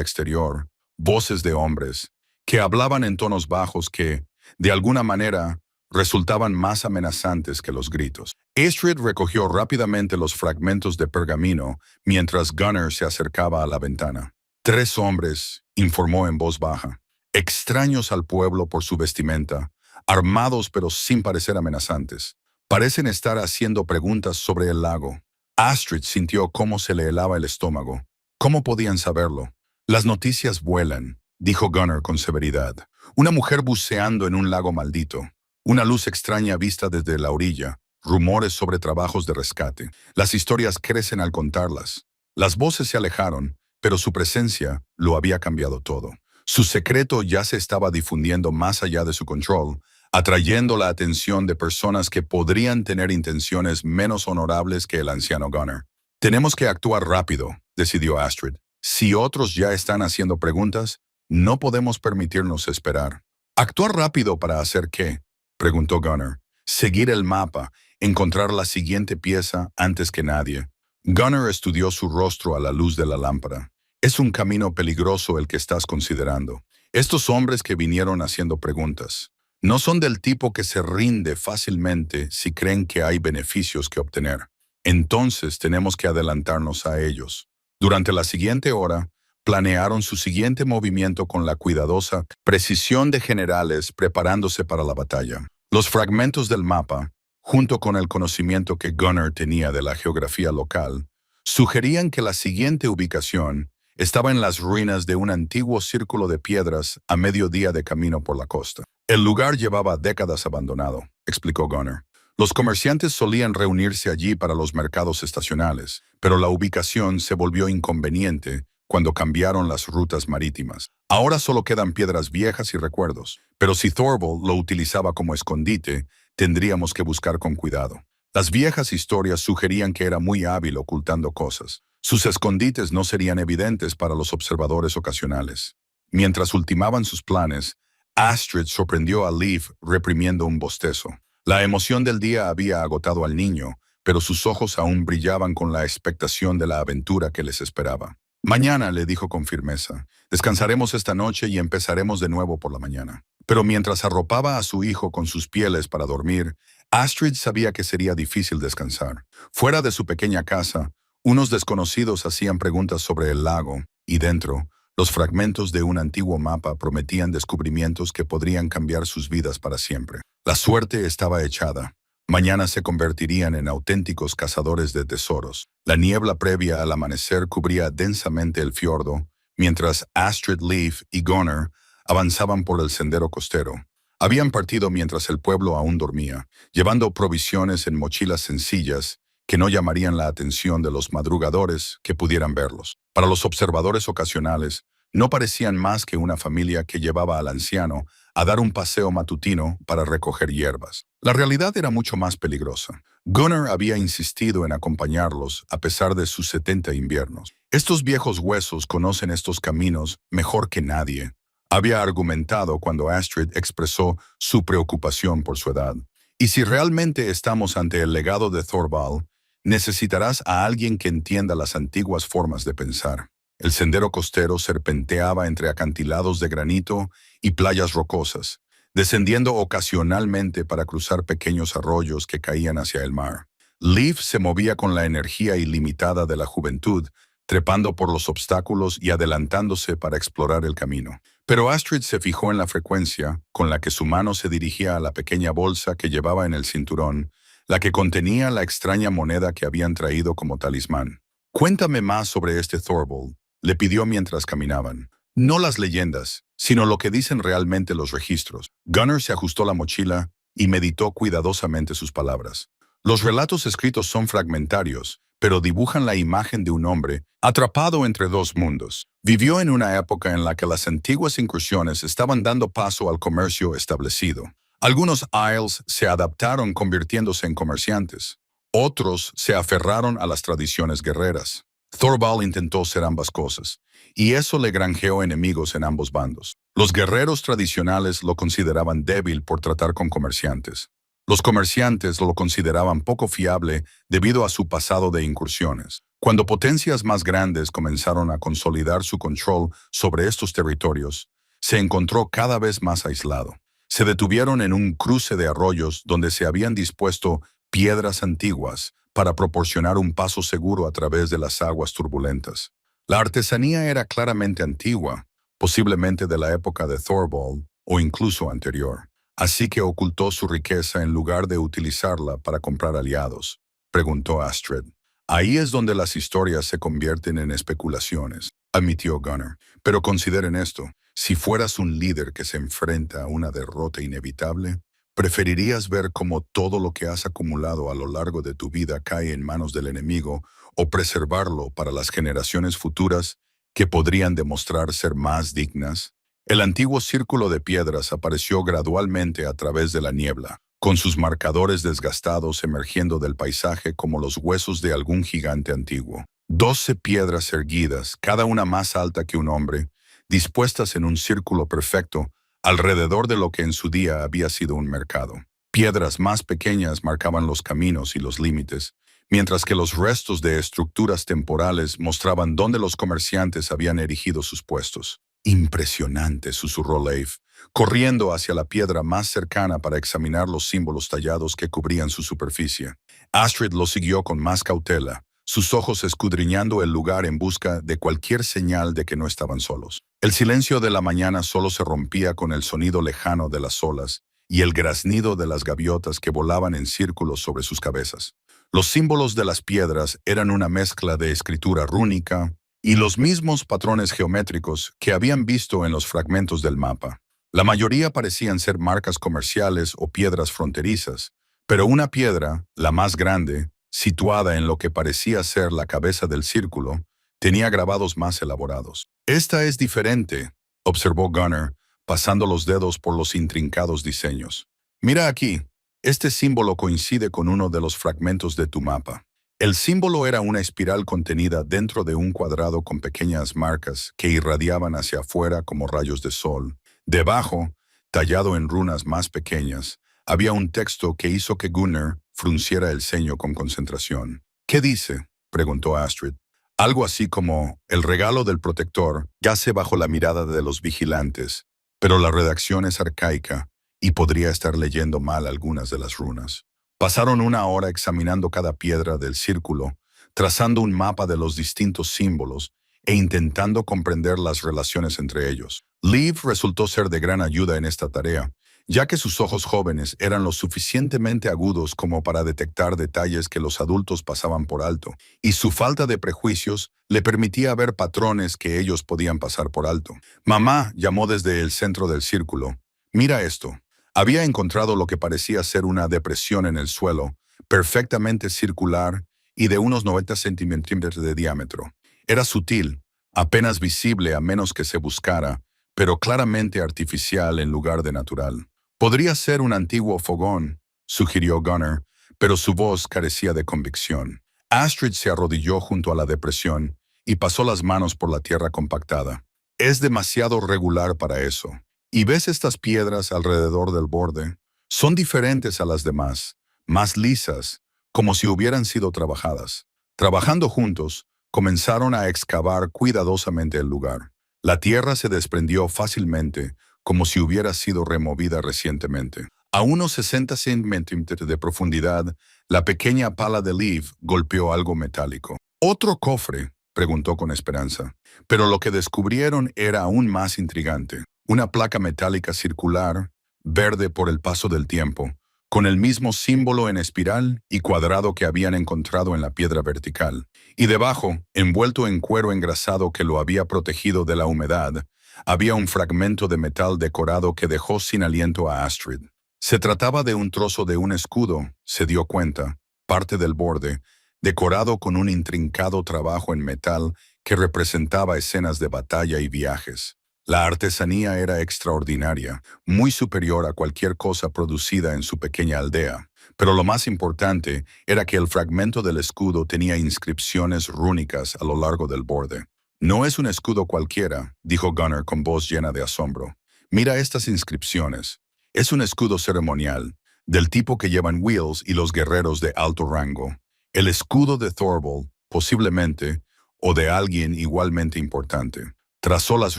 exterior, voces de hombres, que hablaban en tonos bajos que, de alguna manera, resultaban más amenazantes que los gritos. Astrid recogió rápidamente los fragmentos de pergamino mientras Gunnar se acercaba a la ventana. 3 hombres, informó en voz baja, extraños al pueblo por su vestimenta, armados pero sin parecer amenazantes. Parecen estar haciendo preguntas sobre el lago. Astrid sintió cómo se le helaba el estómago. ¿Cómo podían saberlo? Las noticias vuelan, dijo Gunnar con severidad. Una mujer buceando en un lago maldito. Una luz extraña vista desde la orilla. Rumores sobre trabajos de rescate. Las historias crecen al contarlas. Las voces se alejaron, pero su presencia lo había cambiado todo. Su secreto ya se estaba difundiendo más allá de su control, atrayendo la atención de personas que podrían tener intenciones menos honorables que el anciano Gunnar. Tenemos que actuar rápido, decidió Astrid. Si otros ya están haciendo preguntas, no podemos permitirnos esperar. ¿Actuar rápido para hacer qué?, preguntó Gunnar. Seguir el mapa, encontrar la siguiente pieza antes que nadie. Gunnar estudió su rostro a la luz de la lámpara. Es un camino peligroso el que estás considerando. Estos hombres que vinieron haciendo preguntas. No son del tipo que se rinde fácilmente si creen que hay beneficios que obtener. Entonces tenemos que adelantarnos a ellos. Durante la siguiente hora, planearon su siguiente movimiento con la cuidadosa precisión de generales preparándose para la batalla. Los fragmentos del mapa, junto con el conocimiento que Gunner tenía de la geografía local, sugerían que la siguiente ubicación estaba en las ruinas de un antiguo círculo de piedras a mediodía de camino por la costa. El lugar llevaba décadas abandonado, explicó Gunner. Los comerciantes solían reunirse allí para los mercados estacionales, pero la ubicación se volvió inconveniente cuando cambiaron las rutas marítimas. Ahora solo quedan piedras viejas y recuerdos, pero si Thorvald lo utilizaba como escondite, tendríamos que buscar con cuidado. Las viejas historias sugerían que era muy hábil ocultando cosas. Sus escondites no serían evidentes para los observadores ocasionales. Mientras ultimaban sus planes, Astrid sorprendió a Leif reprimiendo un bostezo. La emoción del día había agotado al niño, pero sus ojos aún brillaban con la expectación de la aventura que les esperaba. Mañana, le dijo con firmeza, descansaremos esta noche y empezaremos de nuevo por la mañana. Pero mientras arropaba a su hijo con sus pieles para dormir, Astrid sabía que sería difícil descansar. Fuera de su pequeña casa, unos desconocidos hacían preguntas sobre el lago, y dentro, los fragmentos de un antiguo mapa prometían descubrimientos que podrían cambiar sus vidas para siempre. La suerte estaba echada. Mañana se convertirían en auténticos cazadores de tesoros. La niebla previa al amanecer cubría densamente el fiordo, mientras Astrid, Leif y Gunner avanzaban por el sendero costero. Habían partido mientras el pueblo aún dormía, llevando provisiones en mochilas sencillas que no llamarían la atención de los madrugadores que pudieran verlos. Para los observadores ocasionales, no parecían más que una familia que llevaba al anciano a dar un paseo matutino para recoger hierbas. La realidad era mucho más peligrosa. Gunner había insistido en acompañarlos a pesar de sus 70 inviernos. Estos viejos huesos conocen estos caminos mejor que nadie, había argumentado cuando Astrid expresó su preocupación por su edad. Y si realmente estamos ante el legado de Thorvald, necesitarás a alguien que entienda las antiguas formas de pensar. El sendero costero serpenteaba entre acantilados de granito y playas rocosas, descendiendo ocasionalmente para cruzar pequeños arroyos que caían hacia el mar. Leif se movía con la energía ilimitada de la juventud, trepando por los obstáculos y adelantándose para explorar el camino. Pero Astrid se fijó en la frecuencia con la que su mano se dirigía a la pequeña bolsa que llevaba en el cinturón, la que contenía la extraña moneda que habían traído como talismán. «Cuéntame más sobre este Thorvald», le pidió mientras caminaban. «No las leyendas, sino lo que dicen realmente los registros». Gunner se ajustó la mochila y meditó cuidadosamente sus palabras. «Los relatos escritos son fragmentarios, pero dibujan la imagen de un hombre atrapado entre dos mundos. Vivió en una época en la que las antiguas incursiones estaban dando paso al comercio establecido. Algunos Isles se adaptaron convirtiéndose en comerciantes. Otros se aferraron a las tradiciones guerreras. Thorvald intentó ser ambas cosas, y eso le granjeó enemigos en ambos bandos. Los guerreros tradicionales lo consideraban débil por tratar con comerciantes. Los comerciantes lo consideraban poco fiable debido a su pasado de incursiones. Cuando potencias más grandes comenzaron a consolidar su control sobre estos territorios, se encontró cada vez más aislado. Se detuvieron en un cruce de arroyos donde se habían dispuesto piedras antiguas para proporcionar un paso seguro a través de las aguas turbulentas. La artesanía era claramente antigua, posiblemente de la época de Thorvald o incluso anterior. Así que ocultó su riqueza en lugar de utilizarla para comprar aliados, preguntó Astrid. Ahí es donde las historias se convierten en especulaciones, admitió Gunner. Pero consideren esto, si fueras un líder que se enfrenta a una derrota inevitable, ¿preferirías ver cómo todo lo que has acumulado a lo largo de tu vida cae en manos del enemigo o preservarlo para las generaciones futuras que podrían demostrar ser más dignas? El antiguo círculo de piedras apareció gradualmente a través de la niebla, con sus marcadores desgastados emergiendo del paisaje como los huesos de algún gigante antiguo. 12 piedras erguidas, cada una más alta que un hombre, dispuestas en un círculo perfecto, alrededor de lo que en su día había sido un mercado. Piedras más pequeñas marcaban los caminos y los límites, mientras que los restos de estructuras temporales mostraban dónde los comerciantes habían erigido sus puestos. «Impresionante», susurró Leif. corriendo hacia la piedra más cercana para examinar los símbolos tallados que cubrían su superficie. Astrid lo siguió con más cautela, sus ojos escudriñando el lugar en busca de cualquier señal de que no estaban solos. El silencio de la mañana solo se rompía con el sonido lejano de las olas y el graznido de las gaviotas que volaban en círculos sobre sus cabezas. Los símbolos de las piedras eran una mezcla de escritura rúnica y los mismos patrones geométricos que habían visto en los fragmentos del mapa. La mayoría parecían ser marcas comerciales o piedras fronterizas, pero una piedra, la más grande, situada en lo que parecía ser la cabeza del círculo, tenía grabados más elaborados. «Esta es diferente», observó Gunnar, pasando los dedos por los intrincados diseños. «Mira aquí, este símbolo coincide con uno de los fragmentos de tu mapa». El símbolo era una espiral contenida dentro de un cuadrado con pequeñas marcas que irradiaban hacia afuera como rayos de sol. Debajo, tallado en runas más pequeñas, había un texto que hizo que Gunnar frunciera el ceño con concentración. «¿Qué dice?», preguntó Astrid. «Algo así como, el regalo del protector yace bajo la mirada de los vigilantes, pero la redacción es arcaica y podría estar leyendo mal algunas de las runas». Pasaron una hora examinando cada piedra del círculo, trazando un mapa de los distintos símbolos e intentando comprender las relaciones entre ellos. Liv resultó ser de gran ayuda en esta tarea, ya que sus ojos jóvenes eran lo suficientemente agudos como para detectar detalles que los adultos pasaban por alto, y su falta de prejuicios le permitía ver patrones que ellos podían pasar por alto. «Mamá», llamó desde el centro del círculo, «mira esto». Había encontrado lo que parecía ser una depresión en el suelo, perfectamente circular y de unos 90 centímetros de diámetro. Era sutil, apenas visible a menos que se buscara, pero claramente artificial en lugar de natural. «Podría ser un antiguo fogón», sugirió Gunnar, pero su voz carecía de convicción. Astrid se arrodilló junto a la depresión y pasó las manos por la tierra compactada. «Es demasiado regular para eso. ¿Y ves estas piedras alrededor del borde? Son diferentes a las demás, más lisas, como si hubieran sido trabajadas». Trabajando juntos, comenzaron a excavar cuidadosamente el lugar. La tierra se desprendió fácilmente, como si hubiera sido removida recientemente. A unos 60 centímetros de profundidad, la pequeña pala de Liv golpeó algo metálico. «¿Otro cofre?», preguntó con esperanza. Pero lo que descubrieron era aún más intrigante. Una placa metálica circular, verde por el paso del tiempo, con el mismo símbolo en espiral y cuadrado que habían encontrado en la piedra vertical. Y debajo, envuelto en cuero engrasado que lo había protegido de la humedad, había un fragmento de metal decorado que dejó sin aliento a Astrid. Se trataba de un trozo de un escudo, se dio cuenta, parte del borde, decorado con un intrincado trabajo en metal que representaba escenas de batalla y viajes. La artesanía era extraordinaria, muy superior a cualquier cosa producida en su pequeña aldea. Pero lo más importante era que el fragmento del escudo tenía inscripciones rúnicas a lo largo del borde. «No es un escudo cualquiera», dijo Gunnar con voz llena de asombro. «Mira estas inscripciones. Es un escudo ceremonial, del tipo que llevan Wills y los guerreros de alto rango. El escudo de Thorvald, posiblemente, o de alguien igualmente importante». Trazó las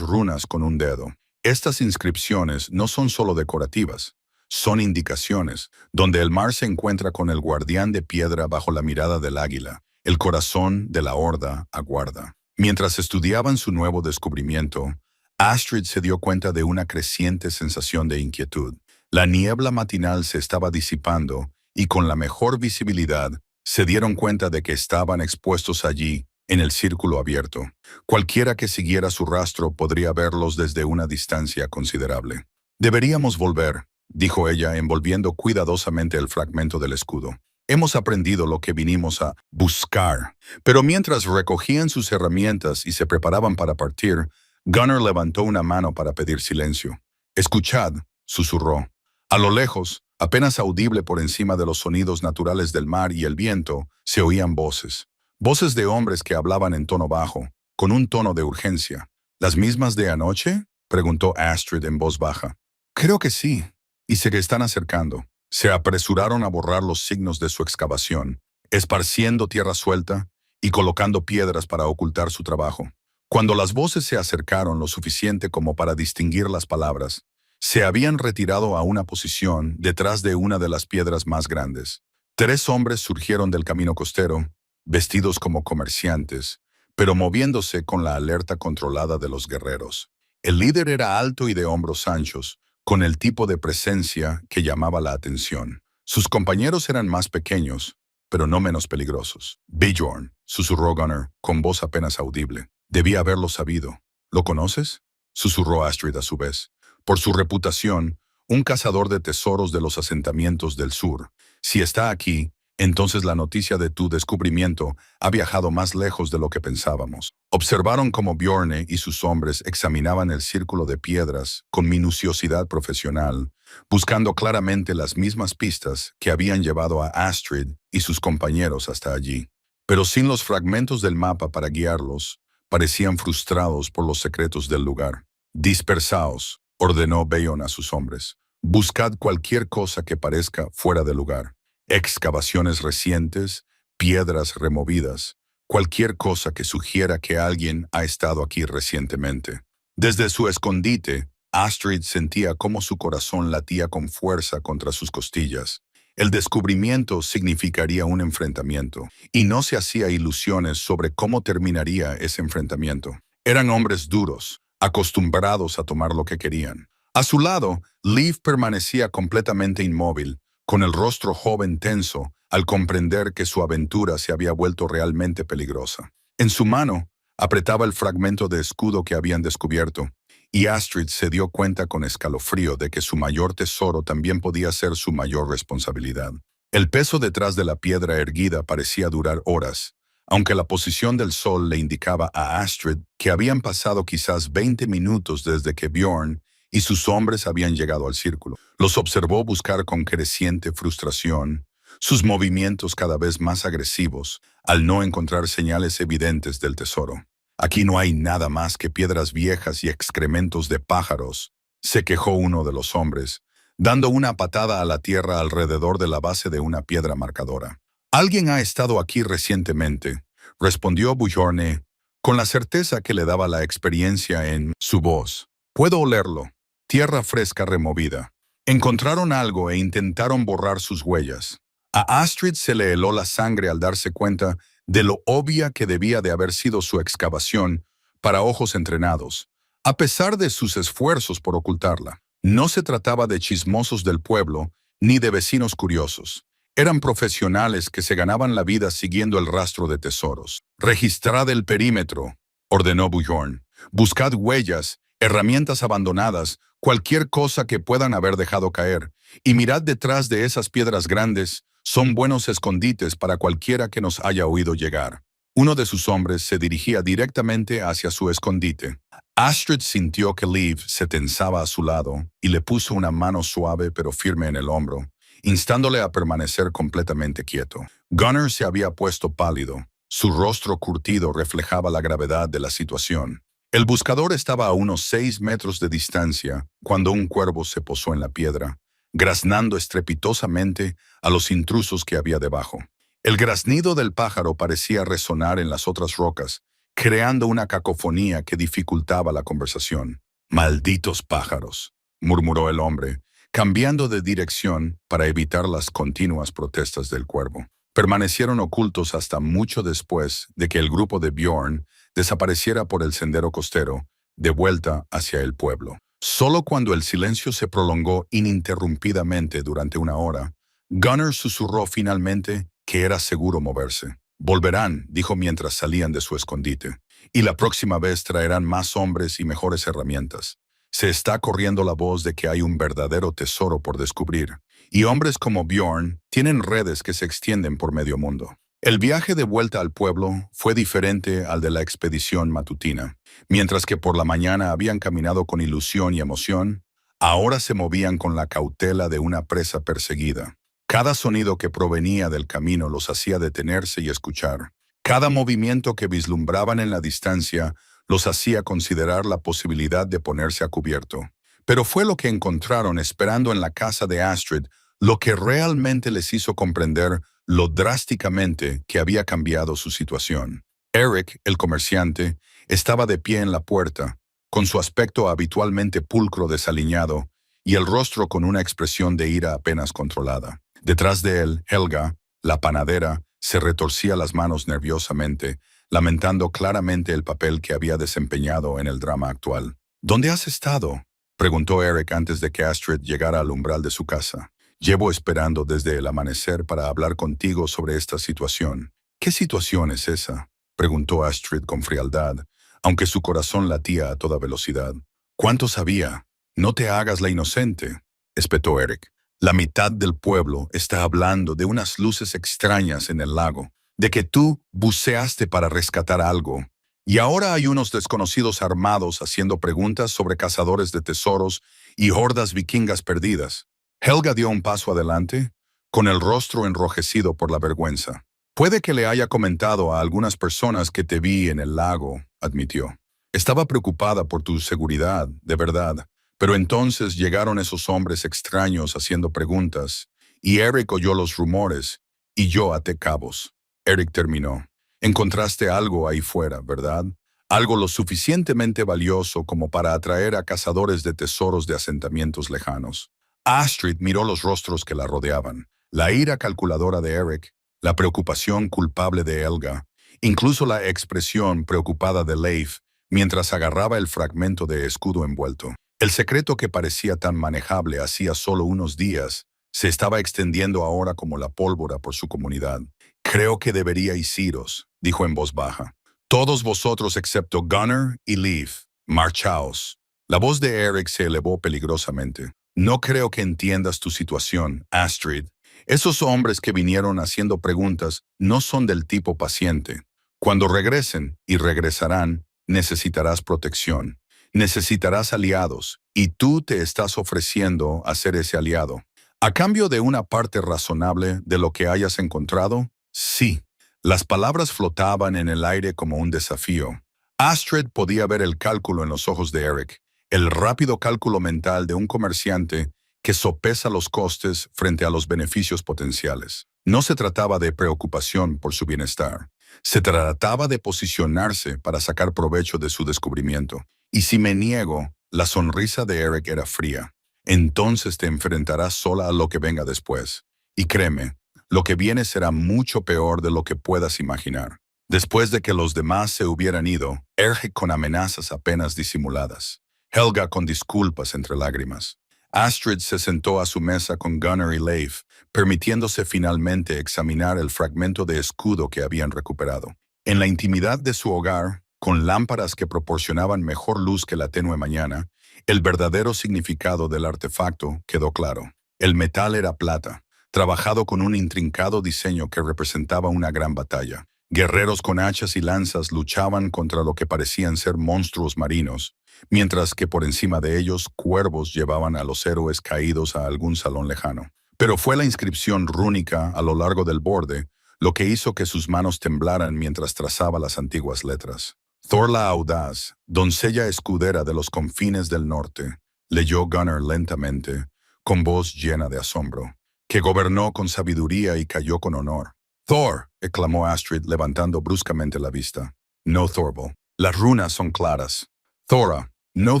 runas con un dedo. «Estas inscripciones no son solo decorativas, son indicaciones, donde el mar se encuentra con el guardián de piedra bajo la mirada del águila. El corazón de la horda aguarda». Mientras estudiaban su nuevo descubrimiento, Astrid se dio cuenta de una creciente sensación de inquietud. La niebla matinal se estaba disipando y con la mejor visibilidad se dieron cuenta de que estaban expuestos allí, en el círculo abierto. Cualquiera que siguiera su rastro podría verlos desde una distancia considerable. «Deberíamos volver», dijo ella envolviendo cuidadosamente el fragmento del escudo. «Hemos aprendido lo que vinimos a buscar». Pero mientras recogían sus herramientas y se preparaban para partir, Gunnar levantó una mano para pedir silencio. «Escuchad», susurró. A lo lejos, apenas audible por encima de los sonidos naturales del mar y el viento, se oían voces. Voces de hombres que hablaban en tono bajo, con un tono de urgencia. «¿Las mismas de anoche?», preguntó Astrid en voz baja. «Creo que sí, y se están acercando». Se apresuraron a borrar los signos de su excavación, esparciendo tierra suelta y colocando piedras para ocultar su trabajo. Cuando las voces se acercaron lo suficiente como para distinguir las palabras, Se habían retirado a una posición detrás de una de las piedras más grandes. 3 hombres surgieron del camino costero, vestidos como comerciantes, pero moviéndose con la alerta controlada de los guerreros. El líder era alto y de hombros anchos, con el tipo de presencia que llamaba la atención. Sus compañeros eran más pequeños, pero no menos peligrosos. Bjorn, susurró Gunnar, con voz apenas audible. Debía haberlo sabido. ¿Lo conoces? Susurró Astrid a su vez. Por su reputación, un cazador de tesoros de los asentamientos del sur. Si está aquí, entonces la noticia de tu descubrimiento ha viajado más lejos de lo que pensábamos. Observaron cómo Bjorn y sus hombres examinaban el círculo de piedras con minuciosidad profesional, buscando claramente las mismas pistas que habían llevado a Astrid y sus compañeros hasta allí. Pero sin los fragmentos del mapa para guiarlos, parecían frustrados por los secretos del lugar. Dispersaos, ordenó Bjorn a sus hombres. Buscad cualquier cosa que parezca fuera de lugar. Excavaciones recientes, piedras removidas, cualquier cosa que sugiera que alguien ha estado aquí recientemente. Desde su escondite, Astrid sentía cómo su corazón latía con fuerza contra sus costillas. El descubrimiento significaría un enfrentamiento, y no se hacía ilusiones sobre cómo terminaría ese enfrentamiento. Eran hombres duros, acostumbrados a tomar lo que querían. A su lado, Liv permanecía completamente inmóvil, con el rostro joven tenso, al comprender que su aventura se había vuelto realmente peligrosa. En su mano, apretaba el fragmento de escudo que habían descubierto, y Astrid se dio cuenta con escalofrío de que su mayor tesoro también podía ser su mayor responsabilidad. El peso detrás de la piedra erguida parecía durar horas, aunque la posición del sol le indicaba a Astrid que habían pasado quizás 20 minutos desde que Bjorn y sus hombres habían llegado al círculo. Los observó buscar con creciente frustración, sus movimientos cada vez más agresivos, al no encontrar señales evidentes del tesoro. Aquí no hay nada más que piedras viejas y excrementos de pájaros, se quejó uno de los hombres, dando una patada a la tierra alrededor de la base de una piedra marcadora. Alguien ha estado aquí recientemente, respondió Bjorn, con la certeza que le daba la experiencia en su voz. Puedo olerlo. Tierra fresca removida. Encontraron algo e intentaron borrar sus huellas. A Astrid se le heló la sangre al darse cuenta de lo obvia que debía de haber sido su excavación para ojos entrenados, a pesar de sus esfuerzos por ocultarla. No se trataba de chismosos del pueblo ni de vecinos curiosos. Eran profesionales que se ganaban la vida siguiendo el rastro de tesoros. Registrad el perímetro, ordenó Bjorn. Buscad huellas, herramientas abandonadas, cualquier cosa que puedan haber dejado caer, y mirad detrás de esas piedras grandes, son buenos escondites para cualquiera que nos haya oído llegar. Uno de sus hombres se dirigía directamente hacia su escondite. Astrid sintió que Liv se tensaba a su lado y le puso una mano suave pero firme en el hombro, instándole a permanecer completamente quieto. Gunnar se había puesto pálido. Su rostro curtido reflejaba la gravedad de la situación. El buscador estaba a unos 6 metros de distancia cuando un cuervo se posó en la piedra, graznando estrepitosamente a los intrusos que había debajo. El graznido del pájaro parecía resonar en las otras rocas, creando una cacofonía que dificultaba la conversación. «Malditos pájaros», murmuró el hombre, cambiando de dirección para evitar las continuas protestas del cuervo. Permanecieron ocultos hasta mucho después de que el grupo de Bjorn desapareciera por el sendero costero, de vuelta hacia el pueblo. Solo cuando el silencio se prolongó ininterrumpidamente durante una hora, Gunnar susurró finalmente que era seguro moverse. «Volverán», dijo mientras salían de su escondite, «y la próxima vez traerán más hombres y mejores herramientas. Se está corriendo la voz de que hay un verdadero tesoro por descubrir, y hombres como Bjorn tienen redes que se extienden por medio mundo». El viaje de vuelta al pueblo fue diferente al de la expedición matutina. Mientras que por la mañana habían caminado con ilusión y emoción, ahora se movían con la cautela de una presa perseguida. Cada sonido que provenía del camino los hacía detenerse y escuchar. Cada movimiento que vislumbraban en la distancia los hacía considerar la posibilidad de ponerse a cubierto. Pero fue lo que encontraron esperando en la casa de Astrid lo que realmente les hizo comprender lo drásticamente que había cambiado su situación. Eric, el comerciante, estaba de pie en la puerta, con su aspecto habitualmente pulcro desaliñado, y el rostro con una expresión de ira apenas controlada. Detrás de él, Helga, la panadera, se retorcía las manos nerviosamente, lamentando claramente el papel que había desempeñado en el drama actual. ¿Dónde has estado?, preguntó Eric antes de que Astrid llegara al umbral de su casa. Llevo esperando desde el amanecer para hablar contigo sobre esta situación. ¿Qué situación es esa?, preguntó Astrid con frialdad, aunque su corazón latía a toda velocidad. ¿Cuánto sabía? No te hagas la inocente, espetó Eric. La mitad del pueblo está hablando de unas luces extrañas en el lago, de que tú buceaste para rescatar algo. Y ahora hay unos desconocidos armados haciendo preguntas sobre cazadores de tesoros y hordas vikingas perdidas. Helga dio un paso adelante, con el rostro enrojecido por la vergüenza. Puede que le haya comentado a algunas personas que te vi en el lago, admitió. Estaba preocupada por tu seguridad, de verdad. Pero entonces llegaron esos hombres extraños haciendo preguntas, y Eric oyó los rumores, y yo até cabos. Eric terminó. Encontraste algo ahí fuera, ¿verdad? Algo lo suficientemente valioso como para atraer a cazadores de tesoros de asentamientos lejanos. Astrid miró los rostros que la rodeaban, la ira calculadora de Eric, la preocupación culpable de Helga, incluso la expresión preocupada de Leif, mientras agarraba el fragmento de escudo envuelto. El secreto que parecía tan manejable hacía solo unos días se estaba extendiendo ahora como la pólvora por su comunidad. Creo que deberíais iros, dijo en voz baja. Todos vosotros excepto Gunnar y Leif, marchaos. La voz de Eric se elevó peligrosamente. No creo que entiendas tu situación, Astrid. Esos hombres que vinieron haciendo preguntas no son del tipo paciente. Cuando regresen, y regresarán, necesitarás protección. Necesitarás aliados, y tú te estás ofreciendo a ser ese aliado. ¿A cambio de una parte razonable de lo que hayas encontrado? Sí. Las palabras flotaban en el aire como un desafío. Astrid podía ver el cálculo en los ojos de Eric, el rápido cálculo mental de un comerciante que sopesa los costes frente a los beneficios potenciales. No se trataba de preocupación por su bienestar. Se trataba de posicionarse para sacar provecho de su descubrimiento. Y si me niego, la sonrisa de Eric era fría. Entonces te enfrentarás sola a lo que venga después. Y créeme, lo que viene será mucho peor de lo que puedas imaginar. Después de que los demás se hubieran ido, Eric con amenazas apenas disimuladas. Helga con disculpas entre lágrimas. Astrid se sentó a su mesa con Gunnar y Leif, permitiéndose finalmente examinar el fragmento de escudo que habían recuperado. En la intimidad de su hogar, con lámparas que proporcionaban mejor luz que la tenue mañana, el verdadero significado del artefacto quedó claro. El metal era plata, trabajado con un intrincado diseño que representaba una gran batalla. Guerreros con hachas y lanzas luchaban contra lo que parecían ser monstruos marinos, mientras que por encima de ellos cuervos llevaban a los héroes caídos a algún salón lejano. Pero fue la inscripción rúnica a lo largo del borde lo que hizo que sus manos temblaran mientras trazaba las antiguas letras. Thor la audaz, doncella escudera de los confines del norte, leyó Gunnar lentamente, con voz llena de asombro, que gobernó con sabiduría y cayó con honor. Thor, exclamó Astrid levantando bruscamente la vista. No Thorvald. Las runas son claras. Thora, no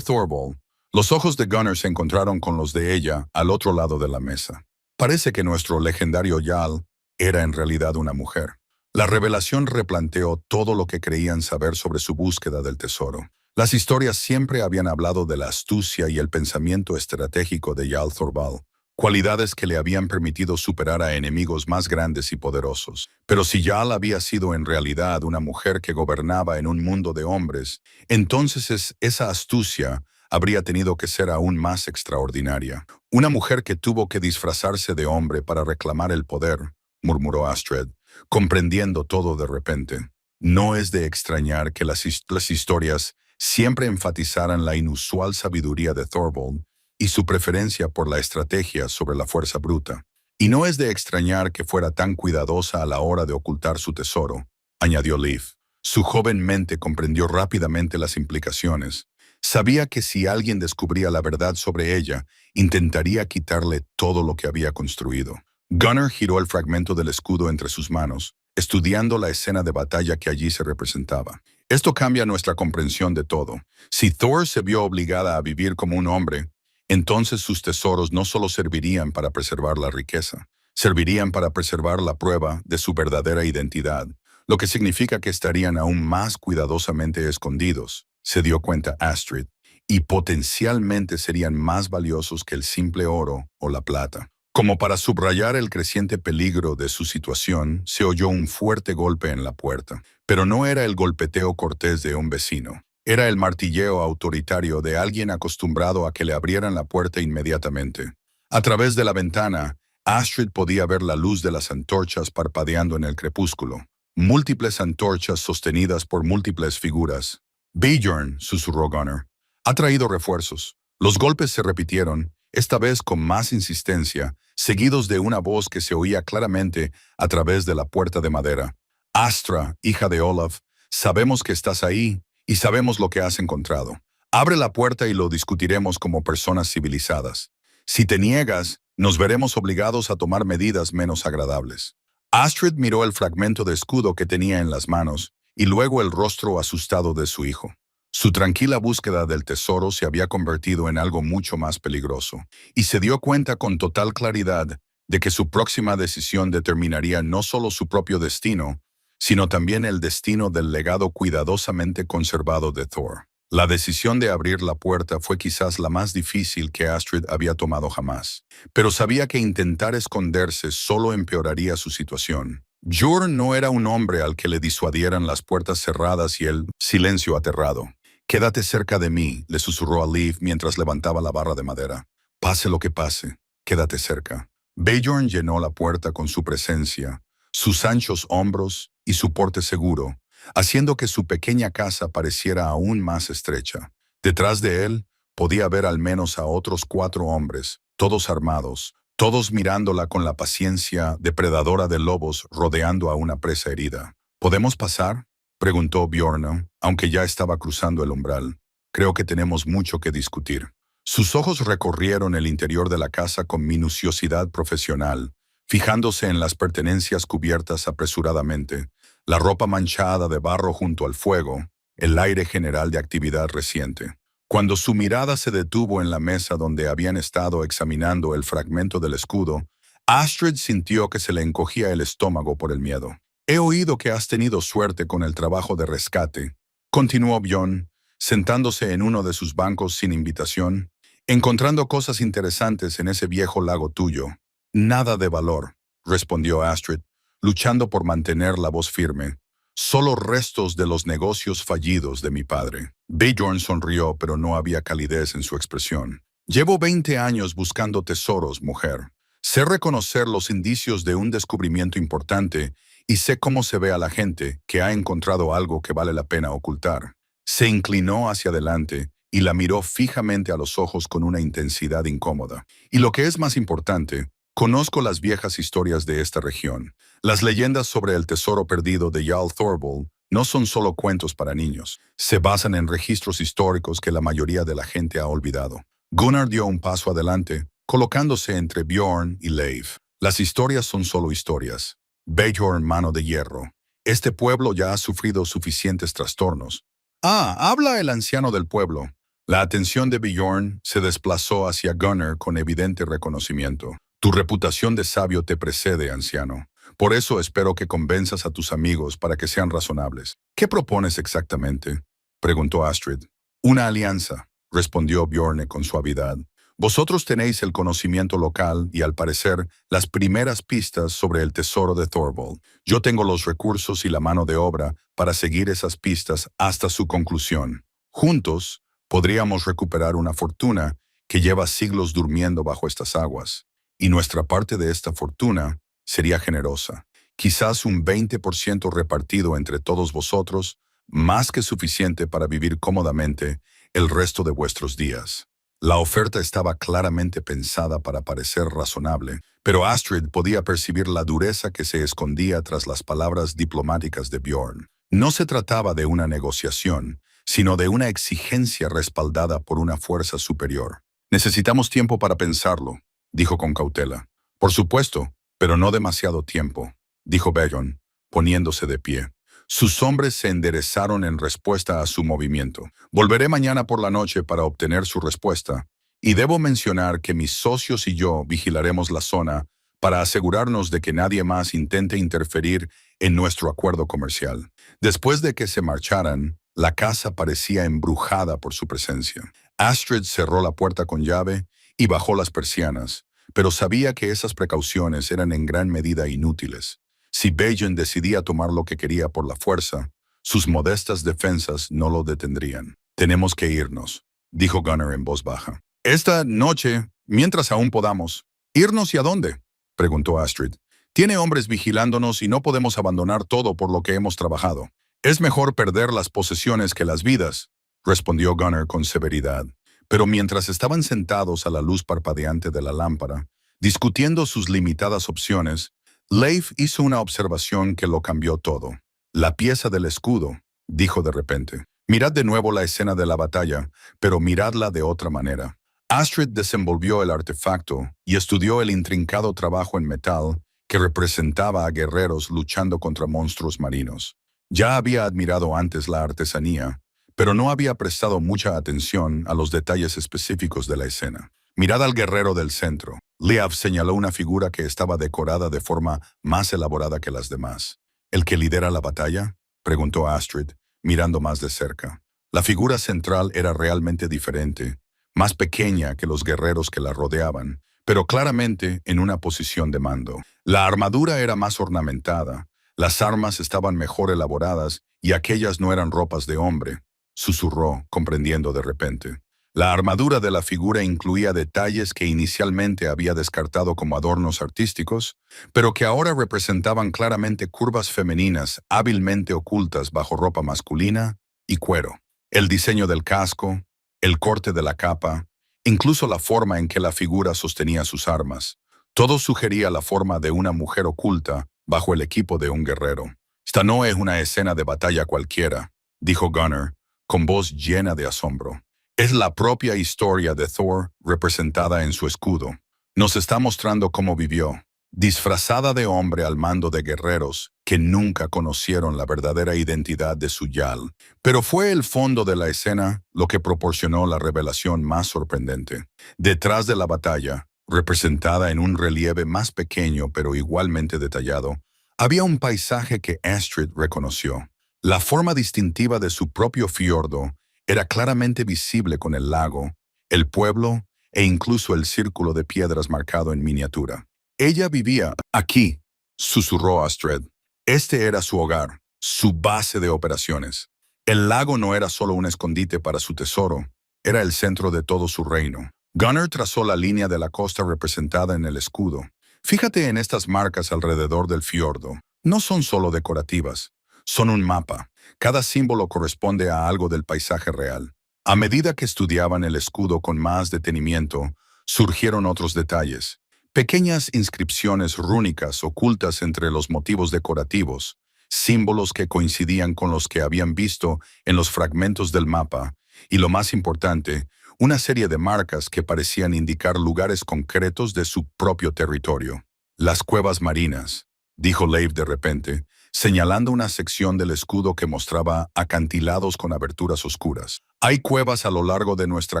Thorvald. Los ojos de Gunnar se encontraron con los de ella al otro lado de la mesa. Parece que nuestro legendario Jarl era en realidad una mujer. La revelación replanteó todo lo que creían saber sobre su búsqueda del tesoro. Las historias siempre habían hablado de la astucia y el pensamiento estratégico de Jarl Thorvald, cualidades que le habían permitido superar a enemigos más grandes y poderosos. Pero si Jarl había sido en realidad una mujer que gobernaba en un mundo de hombres, entonces esa astucia habría tenido que ser aún más extraordinaria. Una mujer que tuvo que disfrazarse de hombre para reclamar el poder, murmuró Astrid, comprendiendo todo de repente. No es de extrañar que las historias siempre enfatizaran la inusual sabiduría de Thorvald y su preferencia por la estrategia sobre la fuerza bruta. Y no es de extrañar que fuera tan cuidadosa a la hora de ocultar su tesoro, añadió Leif. Su joven mente comprendió rápidamente las implicaciones. Sabía que si alguien descubría la verdad sobre ella, intentaría quitarle todo lo que había construido. Gunnar giró el fragmento del escudo entre sus manos, estudiando la escena de batalla que allí se representaba. Esto cambia nuestra comprensión de todo. Si Thor se vio obligada a vivir como un hombre, Entonces sus tesoros no solo servirían para preservar la riqueza, servirían para preservar la prueba de su verdadera identidad, lo que significa que estarían aún más cuidadosamente escondidos, se dio cuenta Astrid, y potencialmente serían más valiosos que el simple oro o la plata. Como para subrayar el creciente peligro de su situación, se oyó un fuerte golpe en la puerta. Pero no era el golpeteo cortés de un vecino. Era el martilleo autoritario de alguien acostumbrado a que le abrieran la puerta inmediatamente. A través de la ventana, Astrid podía ver la luz de las antorchas parpadeando en el crepúsculo. Múltiples antorchas sostenidas por múltiples figuras. «Bjorn», susurró Gunnar, «ha traído refuerzos». Los golpes se repitieron, esta vez con más insistencia, seguidos de una voz que se oía claramente a través de la puerta de madera. «Astra, hija de Olaf, sabemos que estás ahí y sabemos lo que has encontrado. Abre la puerta y lo discutiremos como personas civilizadas. Si te niegas, nos veremos obligados a tomar medidas menos agradables». Astrid miró el fragmento de escudo que tenía en las manos y luego el rostro asustado de su hijo. Su tranquila búsqueda del tesoro se había convertido en algo mucho más peligroso, y se dio cuenta con total claridad de que su próxima decisión determinaría no solo su propio destino, sino también el destino del legado cuidadosamente conservado de Thor. La decisión de abrir la puerta fue quizás la más difícil que Astrid había tomado jamás, pero sabía que intentar esconderse solo empeoraría su situación. Bjorn no era un hombre al que le disuadieran las puertas cerradas y el silencio aterrado. «Quédate cerca de mí», le susurró a Liv mientras levantaba la barra de madera. «Pase lo que pase, quédate cerca». Bjorn llenó la puerta con su presencia, sus anchos hombros y su porte seguro, haciendo que su pequeña casa pareciera aún más estrecha. Detrás de él podía ver al menos a otros 4 hombres, todos armados, todos mirándola con la paciencia depredadora de lobos rodeando a una presa herida. «¿Podemos pasar?», preguntó Bjorn, aunque ya estaba cruzando el umbral. «Creo que tenemos mucho que discutir». Sus ojos recorrieron el interior de la casa con minuciosidad profesional, fijándose en las pertenencias cubiertas apresuradamente, la ropa manchada de barro junto al fuego, el aire general de actividad reciente. Cuando su mirada se detuvo en la mesa donde habían estado examinando el fragmento del escudo, Astrid sintió que se le encogía el estómago por el miedo. «He oído que has tenido suerte con el trabajo de rescate», continuó Bjorn, sentándose en uno de sus bancos sin invitación, «encontrando cosas interesantes en ese viejo lago tuyo». «Nada de valor», respondió Astrid, luchando por mantener la voz firme. «Solo restos de los negocios fallidos de mi padre». Bjorn sonrió, pero no había calidez en su expresión. «Llevo 20 años buscando tesoros, mujer. Sé reconocer los indicios de un descubrimiento importante y sé cómo se ve a la gente que ha encontrado algo que vale la pena ocultar». Se inclinó hacia adelante y la miró fijamente a los ojos con una intensidad incómoda. «Y lo que es más importante, conozco las viejas historias de esta región. Las leyendas sobre el tesoro perdido de Jarl Thorvald no son solo cuentos para niños. Se basan en registros históricos que la mayoría de la gente ha olvidado». Gunnar dio un paso adelante, colocándose entre Bjorn y Leif. «Las historias son solo historias. Bjorn, mano de hierro. Este pueblo ya ha sufrido suficientes trastornos». «Ah, habla el anciano del pueblo». La atención de Bjorn se desplazó hacia Gunnar con evidente reconocimiento. «Tu reputación de sabio te precede, anciano. Por eso espero que convenzas a tus amigos para que sean razonables». «¿Qué propones exactamente?», preguntó Astrid. «Una alianza», respondió Bjorn con suavidad. «Vosotros tenéis el conocimiento local y, al parecer, las primeras pistas sobre el tesoro de Thorvald. Yo tengo los recursos y la mano de obra para seguir esas pistas hasta su conclusión. Juntos, podríamos recuperar una fortuna que lleva siglos durmiendo bajo estas aguas. Y nuestra parte de esta fortuna sería generosa. Quizás un 20% repartido entre todos vosotros, más que suficiente para vivir cómodamente el resto de vuestros días». La oferta estaba claramente pensada para parecer razonable, pero Astrid podía percibir la dureza que se escondía tras las palabras diplomáticas de Bjorn. No se trataba de una negociación, sino de una exigencia respaldada por una fuerza superior. «Necesitamos tiempo para pensarlo», dijo con cautela. «Por supuesto, pero no demasiado tiempo», dijo Bjorn, poniéndose de pie. Sus hombres se enderezaron en respuesta a su movimiento. «Volveré mañana por la noche para obtener su respuesta, Y debo mencionar que mis socios y yo vigilaremos la zona para asegurarnos de que nadie más intente interferir en nuestro acuerdo comercial. Después de que se marcharan, la casa parecía embrujada por su presencia. Astrid cerró la puerta con llave y bajó las persianas, pero sabía que esas precauciones eran en gran medida inútiles. Si Bajan decidía tomar lo que quería por la fuerza, sus modestas defensas no lo detendrían. «Tenemos que irnos», dijo Gunnar en voz baja. «Esta noche, mientras aún podamos». «¿Irnos y a dónde?», preguntó Astrid. «Tiene hombres vigilándonos y no podemos abandonar todo por lo que hemos trabajado». «Es mejor perder las posesiones que las vidas», respondió Gunnar con severidad. Pero mientras estaban sentados a la luz parpadeante de la lámpara, discutiendo sus limitadas opciones, Leif hizo una observación que lo cambió todo. «La pieza del escudo», dijo de repente. «Mirad de nuevo la escena de la batalla, pero miradla de otra manera». Astrid desenvolvió el artefacto y estudió el intrincado trabajo en metal que representaba a guerreros luchando contra monstruos marinos. Ya había admirado antes la artesanía, pero no había prestado mucha atención a los detalles específicos de la escena. «Mirad al guerrero del centro». Leaf señaló una figura que estaba decorada de forma más elaborada que las demás. «¿El que lidera la batalla?», preguntó Astrid, mirando más de cerca. La figura central era realmente diferente, más pequeña que los guerreros que la rodeaban, pero claramente en una posición de mando. La armadura era más ornamentada, las armas estaban mejor elaboradas y aquellas no eran ropas de hombre, susurró, comprendiendo de repente. La armadura de la figura incluía detalles que inicialmente había descartado como adornos artísticos, pero que ahora representaban claramente curvas femeninas hábilmente ocultas bajo ropa masculina y cuero. El diseño del casco, el corte de la capa, incluso la forma en que la figura sostenía sus armas, todo sugería la forma de una mujer oculta bajo el equipo de un guerrero. «Esta no es una escena de batalla cualquiera», dijo Gunnar, con voz llena de asombro. «Es la propia historia de Thor representada en su escudo. Nos está mostrando cómo vivió, disfrazada de hombre al mando de guerreros que nunca conocieron la verdadera identidad de su Jarl. Pero fue el fondo de la escena lo que proporcionó la revelación más sorprendente. Detrás de la batalla, representada en un relieve más pequeño pero igualmente detallado, había un paisaje que Astrid reconoció. La forma distintiva de su propio fiordo era claramente visible con el lago, el pueblo e incluso el círculo de piedras marcado en miniatura. «Ella vivía aquí», susurró Astrid. «Este era su hogar, su base de operaciones. El lago no era solo un escondite para su tesoro, era el centro de todo su reino». Gunnar trazó la línea de la costa representada en el escudo. «Fíjate en estas marcas alrededor del fiordo. No son solo decorativas, son un mapa. Cada símbolo corresponde a algo del paisaje real». A medida que estudiaban el escudo con más detenimiento, surgieron otros detalles. Pequeñas inscripciones rúnicas ocultas entre los motivos decorativos, símbolos que coincidían con los que habían visto en los fragmentos del mapa, y lo más importante, una serie de marcas que parecían indicar lugares concretos de su propio territorio. «Las cuevas marinas», dijo Leif de repente, señalando una sección del escudo que mostraba acantilados con aberturas oscuras. «Hay cuevas a lo largo de nuestra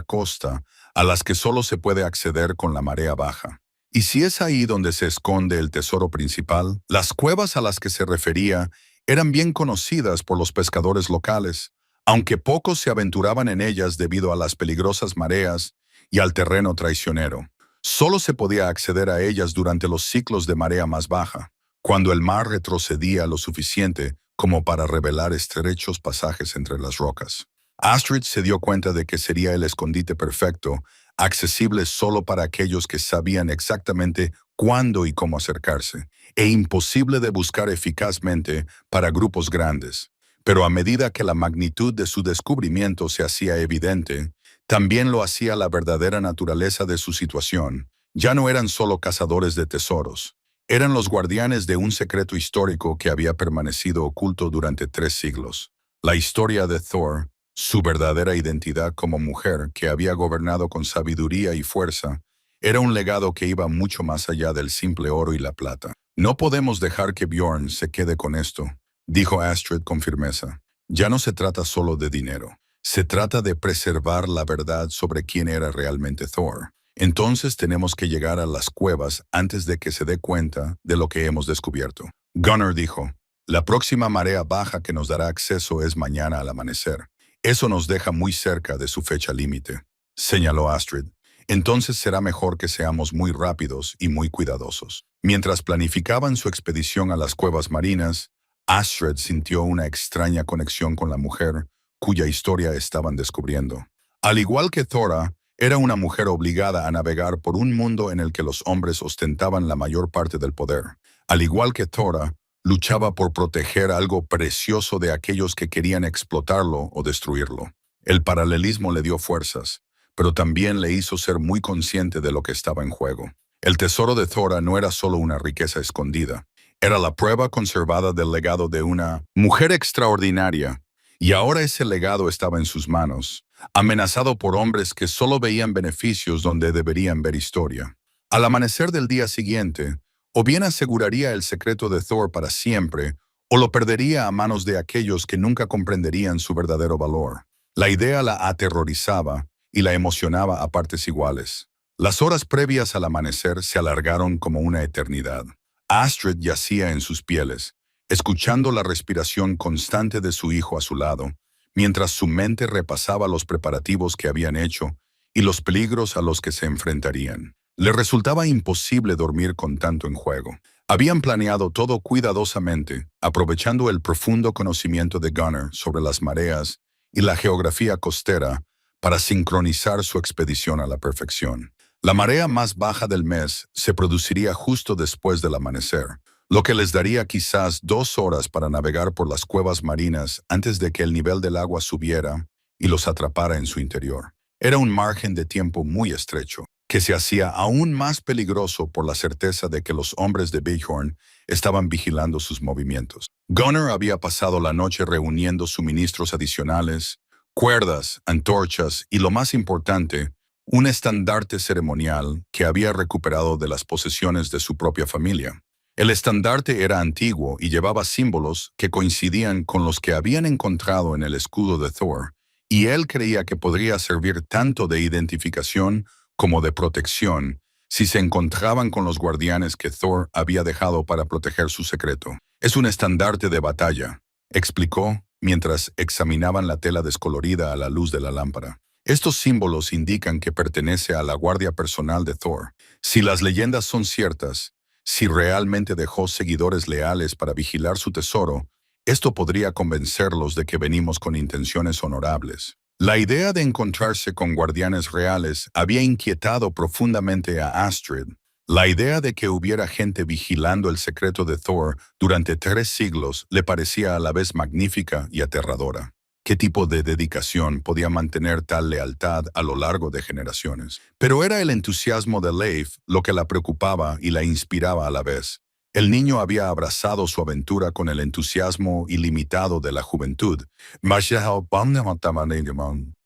costa a las que solo se puede acceder con la marea baja. Y si es ahí donde se esconde el tesoro principal, las cuevas a las que se refería eran bien conocidas por los pescadores locales, aunque pocos se aventuraban en ellas debido a las peligrosas mareas y al terreno traicionero. Solo se podía acceder a ellas durante los ciclos de marea más baja, cuando el mar retrocedía lo suficiente como para revelar estrechos pasajes entre las rocas. Astrid se dio cuenta de que sería el escondite perfecto, accesible solo para aquellos que sabían exactamente cuándo y cómo acercarse, e imposible de buscar eficazmente para grupos grandes. Pero a medida que la magnitud de su descubrimiento se hacía evidente, también lo hacía la verdadera naturaleza de su situación. Ya no eran solo cazadores de tesoros, eran los guardianes de un secreto histórico que había permanecido oculto durante 3 siglos. La historia de Thor, su verdadera identidad como mujer que había gobernado con sabiduría y fuerza, era un legado que iba mucho más allá del simple oro y la plata. «No podemos dejar que Bjorn se quede con esto», dijo Astrid con firmeza. «Ya no se trata solo de dinero. Se trata de preservar la verdad sobre quién era realmente Thor. Entonces tenemos que llegar a las cuevas antes de que se dé cuenta de lo que hemos descubierto. Gunnar dijo, la próxima marea baja que nos dará acceso es mañana al amanecer. Eso nos deja muy cerca de su fecha límite, señaló Astrid. Entonces será mejor que seamos muy rápidos y muy cuidadosos. Mientras planificaban su expedición a las cuevas marinas, Astrid sintió una extraña conexión con la mujer cuya historia estaban descubriendo. Al igual que Thora, era una mujer obligada a navegar por un mundo en el que los hombres ostentaban la mayor parte del poder. Al igual que Thora, luchaba por proteger algo precioso de aquellos que querían explotarlo o destruirlo. El paralelismo le dio fuerzas, pero también le hizo ser muy consciente de lo que estaba en juego. El tesoro de Thora no era solo una riqueza escondida, era la prueba conservada del legado de una mujer extraordinaria, y ahora ese legado estaba en sus manos, amenazado por hombres que solo veían beneficios donde deberían ver historia. Al amanecer del día siguiente, o bien aseguraría el secreto de Thor para siempre, o lo perdería a manos de aquellos que nunca comprenderían su verdadero valor. La idea la aterrorizaba y la emocionaba a partes iguales. Las horas previas al amanecer se alargaron como una eternidad. Astrid yacía en sus pieles, escuchando la respiración constante de su hijo a su lado, mientras su mente repasaba los preparativos que habían hecho y los peligros a los que se enfrentarían. Le resultaba imposible dormir con tanto en juego. Habían planeado todo cuidadosamente, aprovechando el profundo conocimiento de Gunnar sobre las mareas y la geografía costera para sincronizar su expedición a la perfección. La marea más baja del mes se produciría justo después del amanecer, lo que les daría quizás 2 horas para navegar por las cuevas marinas antes de que el nivel del agua subiera y los atrapara en su interior. Era un margen de tiempo muy estrecho, que se hacía aún más peligroso por la certeza de que los hombres de Bighorn estaban vigilando sus movimientos. Gunnar había pasado la noche reuniendo suministros adicionales, cuerdas, antorchas y, lo más importante, un estandarte ceremonial que había recuperado de las posesiones de su propia familia. El estandarte era antiguo y llevaba símbolos que coincidían con los que habían encontrado en el escudo de Thor, y él creía que podría servir tanto de identificación como de protección si se encontraban con los guardianes que Thor había dejado para proteger su secreto. Es un estandarte de batalla, explicó mientras examinaban la tela descolorida a la luz de la lámpara. Estos símbolos indican que pertenece a la guardia personal de Thor. Si las leyendas son ciertas, si realmente dejó seguidores leales para vigilar su tesoro, esto podría convencerlos de que venimos con intenciones honorables. La idea de encontrarse con guardianes reales había inquietado profundamente a Astrid. La idea de que hubiera gente vigilando el secreto de Thor durante 3 siglos le parecía a la vez magnífica y aterradora. ¿Qué tipo de dedicación podía mantener tal lealtad a lo largo de generaciones? Pero era el entusiasmo de Leif lo que la preocupaba y la inspiraba a la vez. El niño había abrazado su aventura con el entusiasmo ilimitado de la juventud,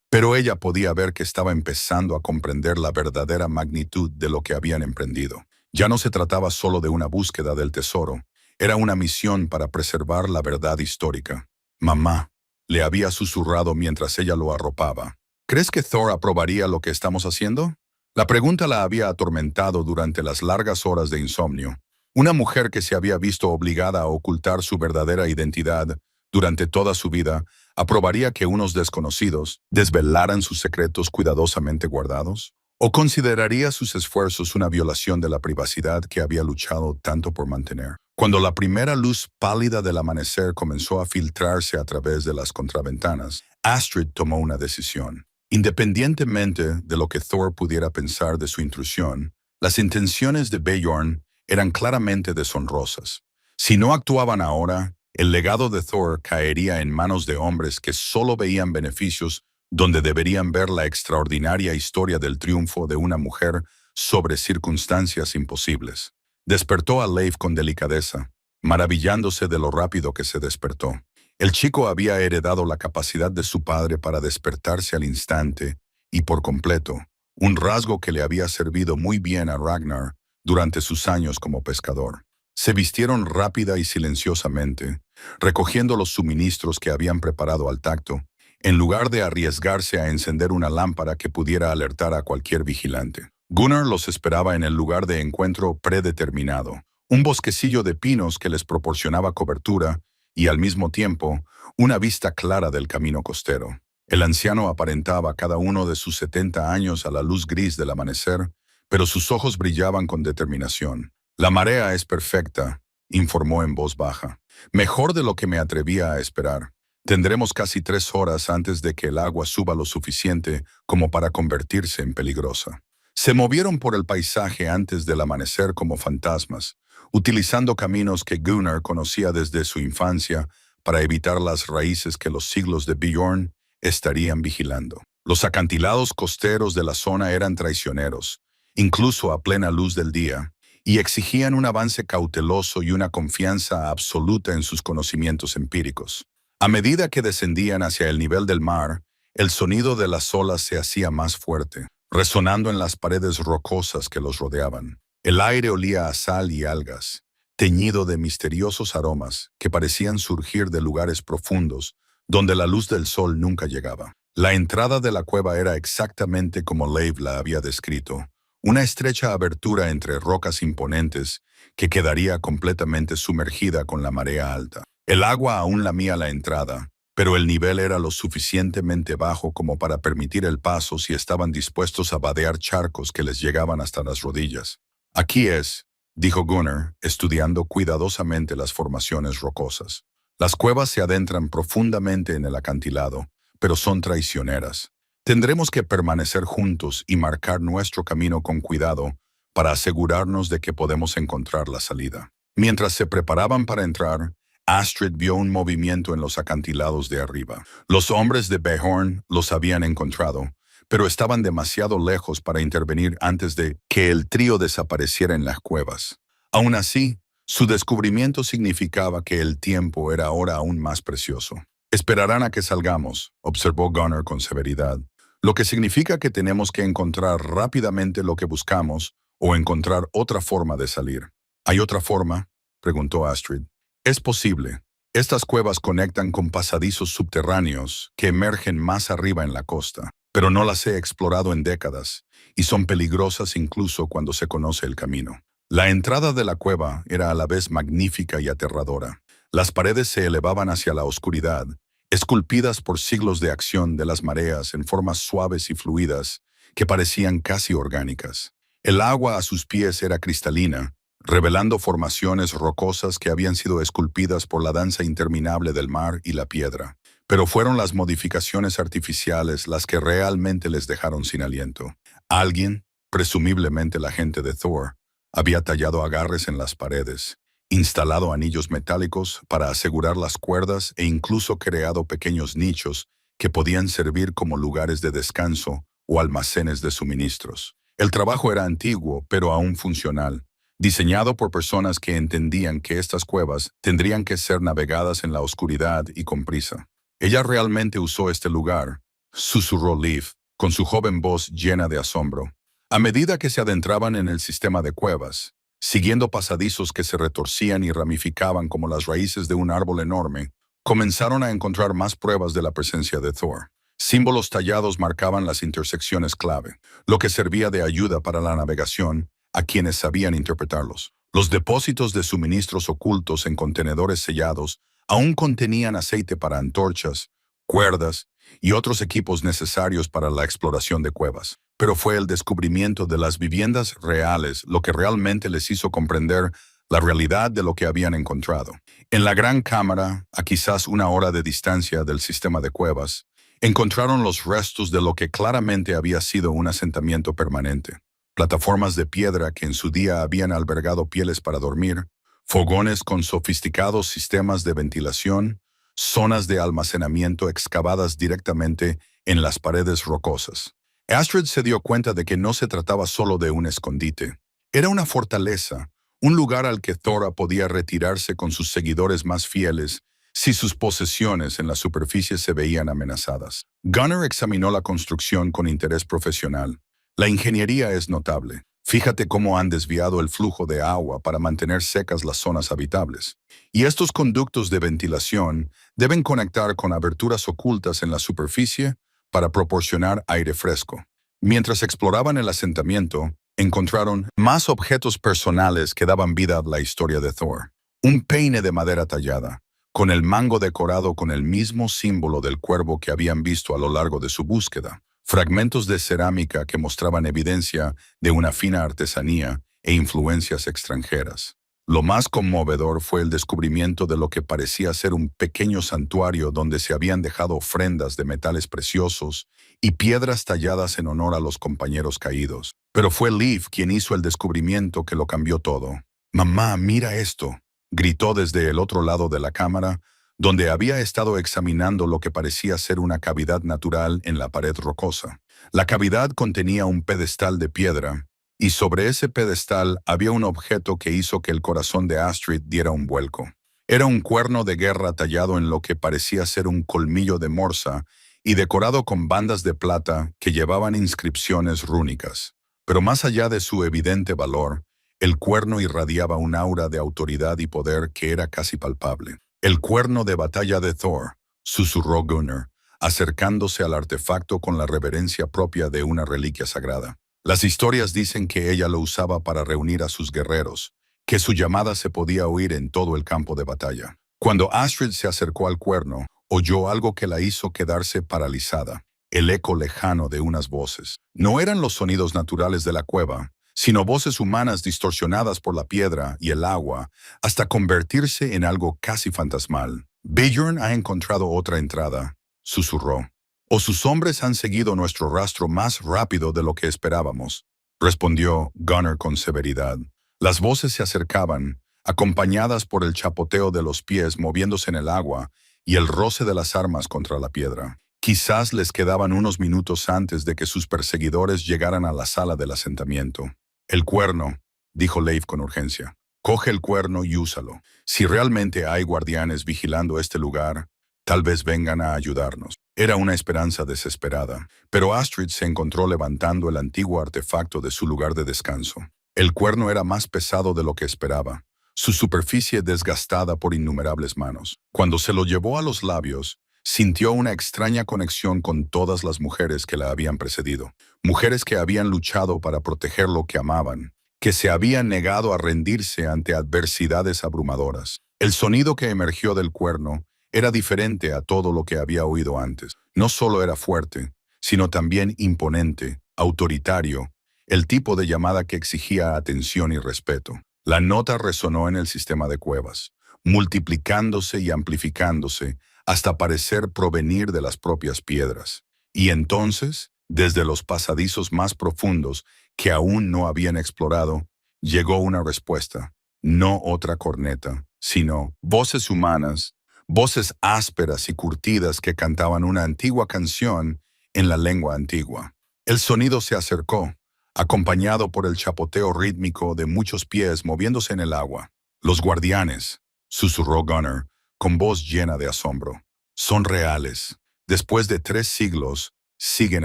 pero ella podía ver que estaba empezando a comprender la verdadera magnitud de lo que habían emprendido. Ya no se trataba solo de una búsqueda del tesoro, era una misión para preservar la verdad histórica. Mamá, le había susurrado mientras ella lo arropaba. ¿Crees que Thor aprobaría lo que estamos haciendo? La pregunta la había atormentado durante las largas horas de insomnio. Una mujer que se había visto obligada a ocultar su verdadera identidad durante toda su vida, ¿aprobaría que unos desconocidos desvelaran sus secretos cuidadosamente guardados? ¿O consideraría sus esfuerzos una violación de la privacidad que había luchado tanto por mantener? Cuando la primera luz pálida del amanecer comenzó a filtrarse a través de las contraventanas, Astrid tomó una decisión. Independientemente de lo que Thor pudiera pensar de su intrusión, las intenciones de Bjorn eran claramente deshonrosas. Si no actuaban ahora, el legado de Thor caería en manos de hombres que solo veían beneficios donde deberían ver la extraordinaria historia del triunfo de una mujer sobre circunstancias imposibles. Despertó a Leif con delicadeza, maravillándose de lo rápido que se despertó. El chico había heredado la capacidad de su padre para despertarse al instante y por completo, un rasgo que le había servido muy bien a Ragnar durante sus años como pescador. Se vistieron rápida y silenciosamente, recogiendo los suministros que habían preparado al tacto, en lugar de arriesgarse a encender una lámpara que pudiera alertar a cualquier vigilante. Gunnar los esperaba en el lugar de encuentro predeterminado, un bosquecillo de pinos que les proporcionaba cobertura y, al mismo tiempo, una vista clara del camino costero. El anciano aparentaba cada uno de sus 70 años a la luz gris del amanecer, pero sus ojos brillaban con determinación. «La marea es perfecta», informó en voz baja. «Mejor de lo que me atrevía a esperar. Tendremos casi 3 horas antes de que el agua suba lo suficiente como para convertirse en peligrosa». Se movieron por el paisaje antes del amanecer como fantasmas, utilizando caminos que Gunnar conocía desde su infancia para evitar las raíces que los siglos de Bjorn estarían vigilando. Los acantilados costeros de la zona eran traicioneros, incluso a plena luz del día, y exigían un avance cauteloso y una confianza absoluta en sus conocimientos empíricos. A medida que descendían hacia el nivel del mar, el sonido de las olas se hacía más fuerte, resonando en las paredes rocosas que los rodeaban. El aire olía a sal y algas, teñido de misteriosos aromas que parecían surgir de lugares profundos donde la luz del sol nunca llegaba. La entrada de la cueva era exactamente como Leif la había descrito, una estrecha abertura entre rocas imponentes que quedaría completamente sumergida con la marea alta. El agua aún lamía la entrada, pero el nivel era lo suficientemente bajo como para permitir el paso si estaban dispuestos a vadear charcos que les llegaban hasta las rodillas. «Aquí es», dijo Gunnar, estudiando cuidadosamente las formaciones rocosas. «Las cuevas se adentran profundamente en el acantilado, pero son traicioneras. Tendremos que permanecer juntos y marcar nuestro camino con cuidado para asegurarnos de que podemos encontrar la salida». Mientras se preparaban para entrar, Astrid vio un movimiento en los acantilados de arriba. Los hombres de Bjorn los habían encontrado, pero estaban demasiado lejos para intervenir antes de que el trío desapareciera en las cuevas. Aún así, su descubrimiento significaba que el tiempo era ahora aún más precioso. «Esperarán a que salgamos», observó Gunnar con severidad, «lo que significa que tenemos que encontrar rápidamente lo que buscamos o encontrar otra forma de salir». «¿Hay otra forma?», preguntó Astrid. «Es posible. Estas cuevas conectan con pasadizos subterráneos que emergen más arriba en la costa, pero no las he explorado en décadas y son peligrosas incluso cuando se conoce el camino». La entrada de la cueva era a la vez magnífica y aterradora. Las paredes se elevaban hacia la oscuridad, esculpidas por siglos de acción de las mareas en formas suaves y fluidas que parecían casi orgánicas. El agua a sus pies era cristalina, revelando formaciones rocosas que habían sido esculpidas por la danza interminable del mar y la piedra. Pero fueron las modificaciones artificiales las que realmente les dejaron sin aliento. Alguien, presumiblemente la gente de Thor, había tallado agarres en las paredes, instalado anillos metálicos para asegurar las cuerdas e incluso creado pequeños nichos que podían servir como lugares de descanso o almacenes de suministros. El trabajo era antiguo, pero aún funcional, diseñado por personas que entendían que estas cuevas tendrían que ser navegadas en la oscuridad y con prisa. «Ella realmente usó este lugar», susurró Leif, con su joven voz llena de asombro. A medida que se adentraban en el sistema de cuevas, siguiendo pasadizos que se retorcían y ramificaban como las raíces de un árbol enorme, comenzaron a encontrar más pruebas de la presencia de Thor. Símbolos tallados marcaban las intersecciones clave, lo que servía de ayuda para la navegación a quienes sabían interpretarlos. Los depósitos de suministros ocultos en contenedores sellados aún contenían aceite para antorchas, cuerdas y otros equipos necesarios para la exploración de cuevas. Pero fue el descubrimiento de las viviendas reales lo que realmente les hizo comprender la realidad de lo que habían encontrado. En la gran cámara, a quizás 1 hora de distancia del sistema de cuevas, encontraron los restos de lo que claramente había sido un asentamiento permanente. Plataformas de piedra que en su día habían albergado pieles para dormir, fogones con sofisticados sistemas de ventilación, zonas de almacenamiento excavadas directamente en las paredes rocosas. Astrid se dio cuenta de que no se trataba solo de un escondite. Era una fortaleza, un lugar al que Thora podía retirarse con sus seguidores más fieles si sus posesiones en la superficie se veían amenazadas. Gunnar examinó la construcción con interés profesional. La ingeniería es notable. Fíjate cómo han desviado el flujo de agua para mantener secas las zonas habitables. Y estos conductos de ventilación deben conectar con aberturas ocultas en la superficie para proporcionar aire fresco. Mientras exploraban el asentamiento, encontraron más objetos personales que daban vida a la historia de Thor. Un peine de madera tallada, con el mango decorado con el mismo símbolo del cuervo que habían visto a lo largo de su búsqueda. Fragmentos de cerámica que mostraban evidencia de una fina artesanía e influencias extranjeras. Lo más conmovedor fue el descubrimiento de lo que parecía ser un pequeño santuario donde se habían dejado ofrendas de metales preciosos y piedras talladas en honor a los compañeros caídos. Pero fue Liv quien hizo el descubrimiento que lo cambió todo. «Mamá, mira esto», gritó desde el otro lado de la cámara, donde había estado examinando lo que parecía ser una cavidad natural en la pared rocosa. La cavidad contenía un pedestal de piedra, y sobre ese pedestal había un objeto que hizo que el corazón de Astrid diera un vuelco. Era un cuerno de guerra tallado en lo que parecía ser un colmillo de morsa y decorado con bandas de plata que llevaban inscripciones rúnicas. Pero más allá de su evidente valor, el cuerno irradiaba un aura de autoridad y poder que era casi palpable. «El cuerno de batalla de Thor», susurró Gunnar, acercándose al artefacto con la reverencia propia de una reliquia sagrada. Las historias dicen que ella lo usaba para reunir a sus guerreros, que su llamada se podía oír en todo el campo de batalla. Cuando Astrid se acercó al cuerno, oyó algo que la hizo quedarse paralizada, el eco lejano de unas voces. No eran los sonidos naturales de la cueva, sino voces humanas distorsionadas por la piedra y el agua, hasta convertirse en algo casi fantasmal. «Bjorn ha encontrado otra entrada», susurró. «O sus hombres han seguido nuestro rastro más rápido de lo que esperábamos», respondió Gunnar con severidad. Las voces se acercaban, acompañadas por el chapoteo de los pies moviéndose en el agua y el roce de las armas contra la piedra. Quizás les quedaban unos minutos antes de que sus perseguidores llegaran a la sala del asentamiento. «El cuerno», dijo Leif con urgencia. «Coge el cuerno y úsalo. Si realmente hay guardianes vigilando este lugar, tal vez vengan a ayudarnos». Era una esperanza desesperada, pero Astrid se encontró levantando el antiguo artefacto de su lugar de descanso. El cuerno era más pesado de lo que esperaba, su superficie desgastada por innumerables manos. Cuando se lo llevó a los labios, sintió una extraña conexión con todas las mujeres que la habían precedido. Mujeres que habían luchado para proteger lo que amaban, que se habían negado a rendirse ante adversidades abrumadoras. El sonido que emergió del cuerno era diferente a todo lo que había oído antes. No solo era fuerte, sino también imponente, autoritario, el tipo de llamada que exigía atención y respeto. La nota resonó en el sistema de cuevas, multiplicándose y amplificándose hasta parecer provenir de las propias piedras. Y entonces, desde los pasadizos más profundos que aún no habían explorado, llegó una respuesta. No otra corneta, sino voces humanas, voces ásperas y curtidas que cantaban una antigua canción en la lengua antigua. El sonido se acercó, acompañado por el chapoteo rítmico de muchos pies moviéndose en el agua. «Los guardianes», susurró Gunnar, con voz llena de asombro. «Son reales. Después de 3 siglos, siguen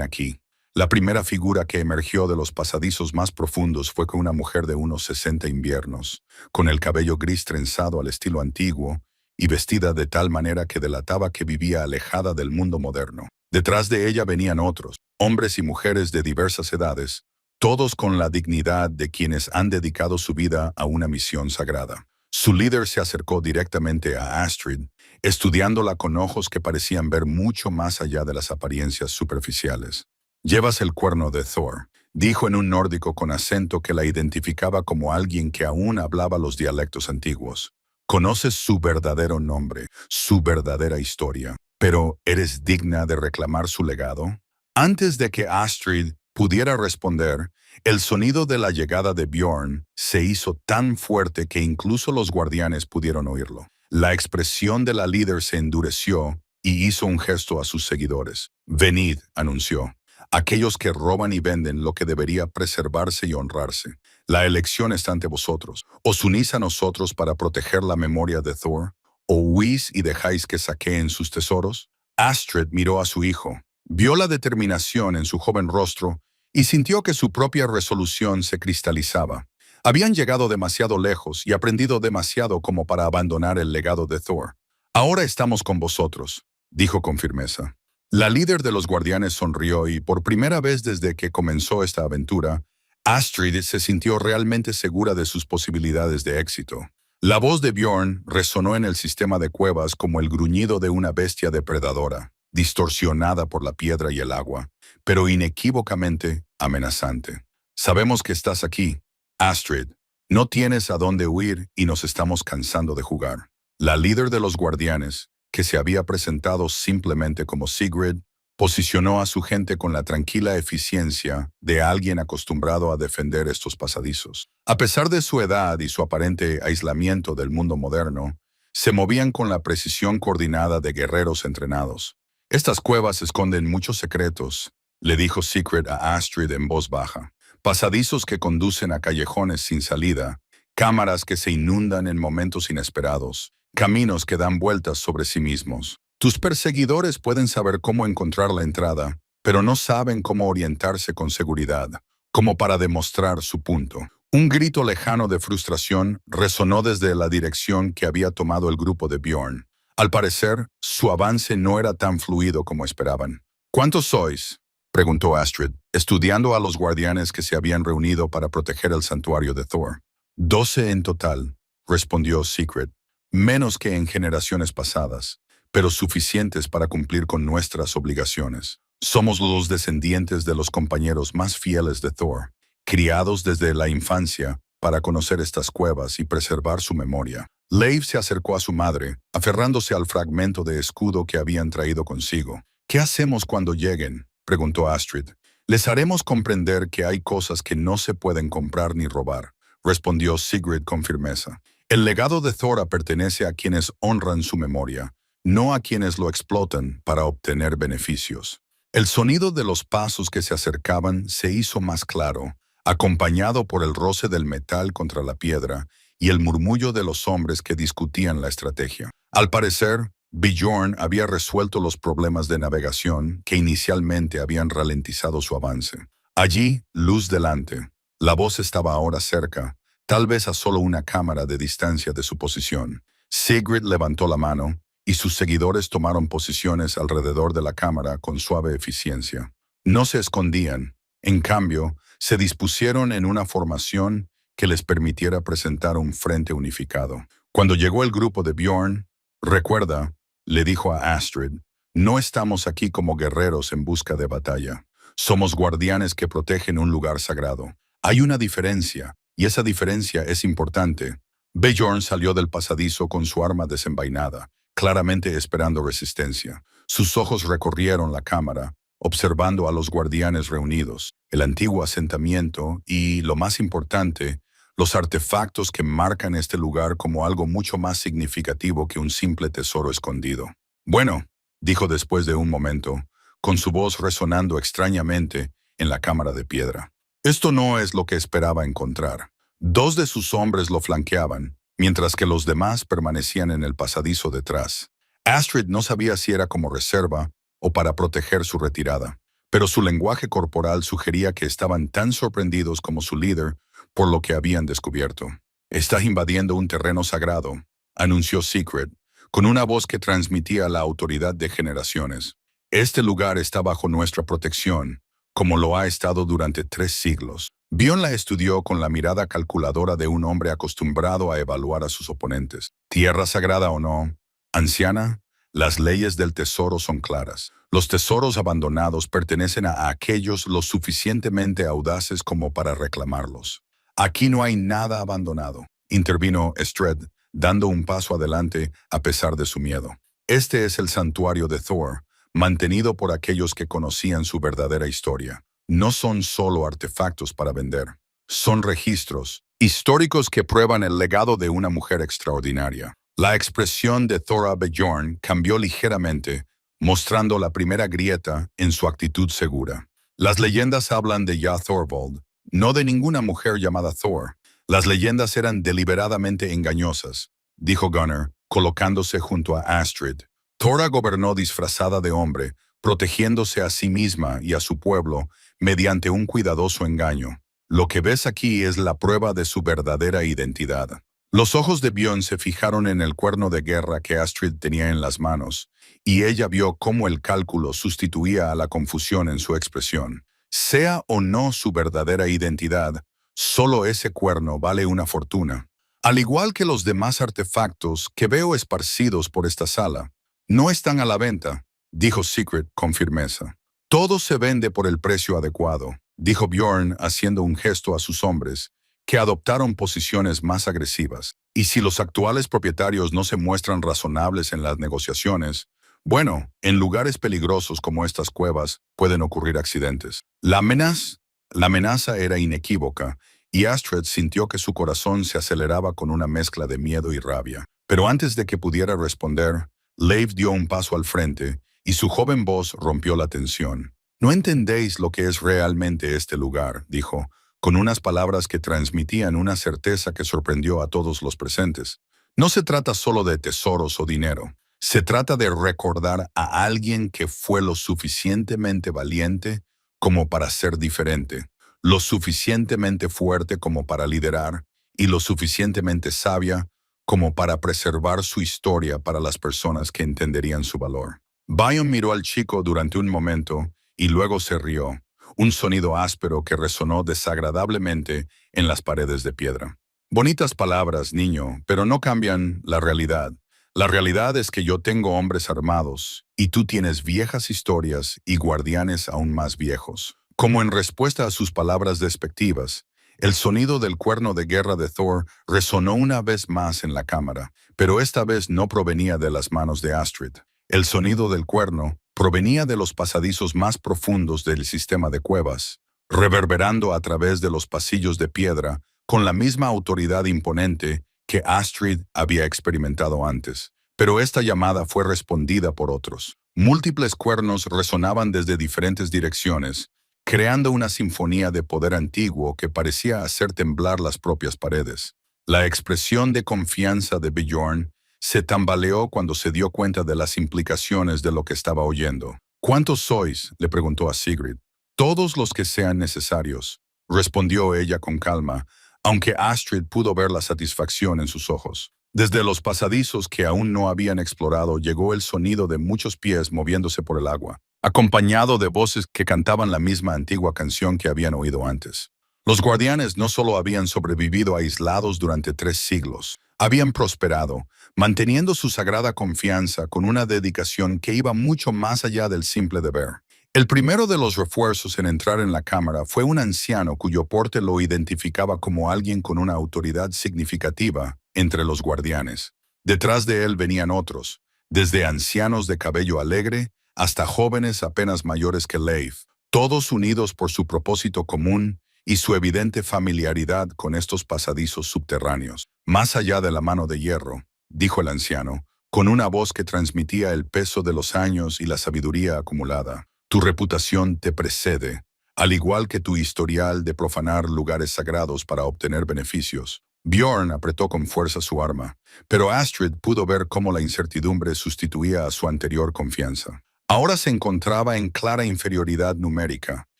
aquí». La primera figura que emergió de los pasadizos más profundos fue con una mujer de unos 60 inviernos, con el cabello gris trenzado al estilo antiguo y vestida de tal manera que delataba que vivía alejada del mundo moderno. Detrás de ella venían otros, hombres y mujeres de diversas edades, todos con la dignidad de quienes han dedicado su vida a una misión sagrada. Su líder se acercó directamente a Astrid, estudiándola con ojos que parecían ver mucho más allá de las apariencias superficiales. «Llevas el cuerno de Thor», dijo en un nórdico con acento que la identificaba como alguien que aún hablaba los dialectos antiguos. «Conoces su verdadero nombre, su verdadera historia, pero ¿eres digna de reclamar su legado?» Antes de que Astrid pudiera responder, el sonido de la llegada de Bjorn se hizo tan fuerte que incluso los guardianes pudieron oírlo. La expresión de la líder se endureció y hizo un gesto a sus seguidores. «Venid», anunció. «Aquellos que roban y venden lo que debería preservarse y honrarse. La elección está ante vosotros. ¿Os unís a nosotros para proteger la memoria de Thor? ¿O huís y dejáis que saqueen sus tesoros?» Astrid miró a su hijo, vio la determinación en su joven rostro y sintió que su propia resolución se cristalizaba. Habían llegado demasiado lejos y aprendido demasiado como para abandonar el legado de Thor. Ahora estamos con vosotros, dijo con firmeza. La líder de los guardianes sonrió y, por primera vez desde que comenzó esta aventura, Astrid se sintió realmente segura de sus posibilidades de éxito. La voz de Bjorn resonó en el sistema de cuevas como el gruñido de una bestia depredadora, distorsionada por la piedra y el agua, pero inequívocamente amenazante. Sabemos que estás aquí, Astrid. No tienes a dónde huir y nos estamos cansando de jugar. La líder de los guardianes, que se había presentado simplemente como Sigrid, posicionó a su gente con la tranquila eficiencia de alguien acostumbrado a defender estos pasadizos. A pesar de su edad y su aparente aislamiento del mundo moderno, se movían con la precisión coordinada de guerreros entrenados. Estas cuevas esconden muchos secretos, le dijo Sigrid a Astrid en voz baja. Pasadizos que conducen a callejones sin salida, cámaras que se inundan en momentos inesperados, caminos que dan vueltas sobre sí mismos. Tus perseguidores pueden saber cómo encontrar la entrada, pero no saben cómo orientarse con seguridad, como para demostrar su punto. Un grito lejano de frustración resonó desde la dirección que había tomado el grupo de Bjorn. Al parecer, su avance no era tan fluido como esperaban. ¿Cuántos sois?, preguntó Astrid, estudiando a los guardianes que se habían reunido para proteger el santuario de Thor. 12 en total, respondió Sigrid. Menos que en generaciones pasadas, pero suficientes para cumplir con nuestras obligaciones. Somos los descendientes de los compañeros más fieles de Thor, criados desde la infancia para conocer estas cuevas y preservar su memoria. Leif se acercó a su madre, aferrándose al fragmento de escudo que habían traído consigo. ¿Qué hacemos cuando lleguen?, preguntó Astrid. Les haremos comprender que hay cosas que no se pueden comprar ni robar, respondió Sigrid con firmeza. El legado de Thor pertenece a quienes honran su memoria, no a quienes lo explotan para obtener beneficios. El sonido de los pasos que se acercaban se hizo más claro, acompañado por el roce del metal contra la piedra y el murmullo de los hombres que discutían la estrategia. Al parecer, Bjorn había resuelto los problemas de navegación que inicialmente habían ralentizado su avance. Allí, luz delante. La voz estaba ahora cerca, tal vez a solo una cámara de distancia de su posición. Sigrid levantó la mano, y sus seguidores tomaron posiciones alrededor de la cámara con suave eficiencia. No se escondían, en cambio, se dispusieron en una formación que les permitiera presentar un frente unificado. Cuando llegó el grupo de Bjorn, recuerda, le dijo a Astrid, no estamos aquí como guerreros en busca de batalla. Somos guardianes que protegen un lugar sagrado. Hay una diferencia, y esa diferencia es importante. Bjorn salió del pasadizo con su arma desenvainada, claramente esperando resistencia. Sus ojos recorrieron la cámara, observando a los guardianes reunidos, el antiguo asentamiento y, lo más importante, los artefactos que marcan este lugar como algo mucho más significativo que un simple tesoro escondido. Bueno, dijo después de un momento, con su voz resonando extrañamente en la cámara de piedra. Esto no es lo que esperaba encontrar. 2 de sus hombres lo flanqueaban, mientras que los demás permanecían en el pasadizo detrás. Astrid no sabía si era como reserva o para proteger su retirada, pero su lenguaje corporal sugería que estaban tan sorprendidos como su líder por lo que habían descubierto. «Estás invadiendo un terreno sagrado», anunció Sigrid, con una voz que transmitía la autoridad de generaciones. «Este lugar está bajo nuestra protección, como lo ha estado durante 3 siglos». Bjorn la estudió con la mirada calculadora de un hombre acostumbrado a evaluar a sus oponentes. Tierra sagrada o no, anciana, las leyes del tesoro son claras. Los tesoros abandonados pertenecen a aquellos lo suficientemente audaces como para reclamarlos. Aquí no hay nada abandonado, intervino Astrid, dando un paso adelante a pesar de su miedo. Este es el santuario de Thor, mantenido por aquellos que conocían su verdadera historia. No son solo artefactos para vender, son registros históricos que prueban el legado de una mujer extraordinaria. La expresión de Thora Bjorn cambió ligeramente, mostrando la primera grieta en su actitud segura. Las leyendas hablan de Ya Thorvald, no de ninguna mujer llamada Thor. Las leyendas eran deliberadamente engañosas, dijo Gunnar, colocándose junto a Astrid. Thora gobernó disfrazada de hombre, protegiéndose a sí misma y a su pueblo mediante un cuidadoso engaño. Lo que ves aquí es la prueba de su verdadera identidad. Los ojos de Bjorn se fijaron en el cuerno de guerra que Astrid tenía en las manos, y ella vio cómo el cálculo sustituía a la confusión en su expresión. Sea o no su verdadera identidad, solo ese cuerno vale una fortuna. Al igual que los demás artefactos que veo esparcidos por esta sala, no están a la venta, dijo Sigrid con firmeza. Todo se vende por el precio adecuado, dijo Bjorn haciendo un gesto a sus hombres, que adoptaron posiciones más agresivas. Y si los actuales propietarios no se muestran razonables en las negociaciones, bueno, en lugares peligrosos como estas cuevas pueden ocurrir accidentes. La amenaza era inequívoca, y Astrid sintió que su corazón se aceleraba con una mezcla de miedo y rabia. Pero antes de que pudiera responder, Leif dio un paso al frente, y su joven voz rompió la tensión. «No entendéis lo que es realmente este lugar», dijo, con unas palabras que transmitían una certeza que sorprendió a todos los presentes. «No se trata solo de tesoros o dinero. Se trata de recordar a alguien que fue lo suficientemente valiente como para ser diferente, lo suficientemente fuerte como para liderar y lo suficientemente sabia como para preservar su historia para las personas que entenderían su valor». Bjorn miró al chico durante un momento y luego se rió, un sonido áspero que resonó desagradablemente en las paredes de piedra. «Bonitas palabras, niño, pero no cambian la realidad. La realidad es que yo tengo hombres armados, y tú tienes viejas historias y guardianes aún más viejos». Como en respuesta a sus palabras despectivas, el sonido del cuerno de guerra de Thor resonó una vez más en la cámara, pero esta vez no provenía de las manos de Astrid. El sonido del cuerno provenía de los pasadizos más profundos del sistema de cuevas, reverberando a través de los pasillos de piedra con la misma autoridad imponente que Astrid había experimentado antes. Pero esta llamada fue respondida por otros. Múltiples cuernos resonaban desde diferentes direcciones, creando una sinfonía de poder antiguo que parecía hacer temblar las propias paredes. La expresión de confianza de Bjorn se tambaleó cuando se dio cuenta de las implicaciones de lo que estaba oyendo. «¿Cuántos sois?», le preguntó a Sigrid. «Todos los que sean necesarios», respondió ella con calma, aunque Astrid pudo ver la satisfacción en sus ojos. Desde los pasadizos que aún no habían explorado llegó el sonido de muchos pies moviéndose por el agua, acompañado de voces que cantaban la misma antigua canción que habían oído antes. Los guardianes no solo habían sobrevivido aislados durante 3 siglos, habían prosperado, manteniendo su sagrada confianza con una dedicación que iba mucho más allá del simple deber. El primero de los refuerzos en entrar en la cámara fue un anciano cuyo porte lo identificaba como alguien con una autoridad significativa entre los guardianes. Detrás de él venían otros, desde ancianos de cabello alegre hasta jóvenes apenas mayores que Leif, todos unidos por su propósito común y su evidente familiaridad con estos pasadizos subterráneos. «Más allá de la mano de hierro», dijo el anciano, con una voz que transmitía el peso de los años y la sabiduría acumulada. «Tu reputación te precede, al igual que tu historial de profanar lugares sagrados para obtener beneficios». Bjorn apretó con fuerza su arma, pero Astrid pudo ver cómo la incertidumbre sustituía a su anterior confianza. Ahora se encontraba en clara inferioridad numérica,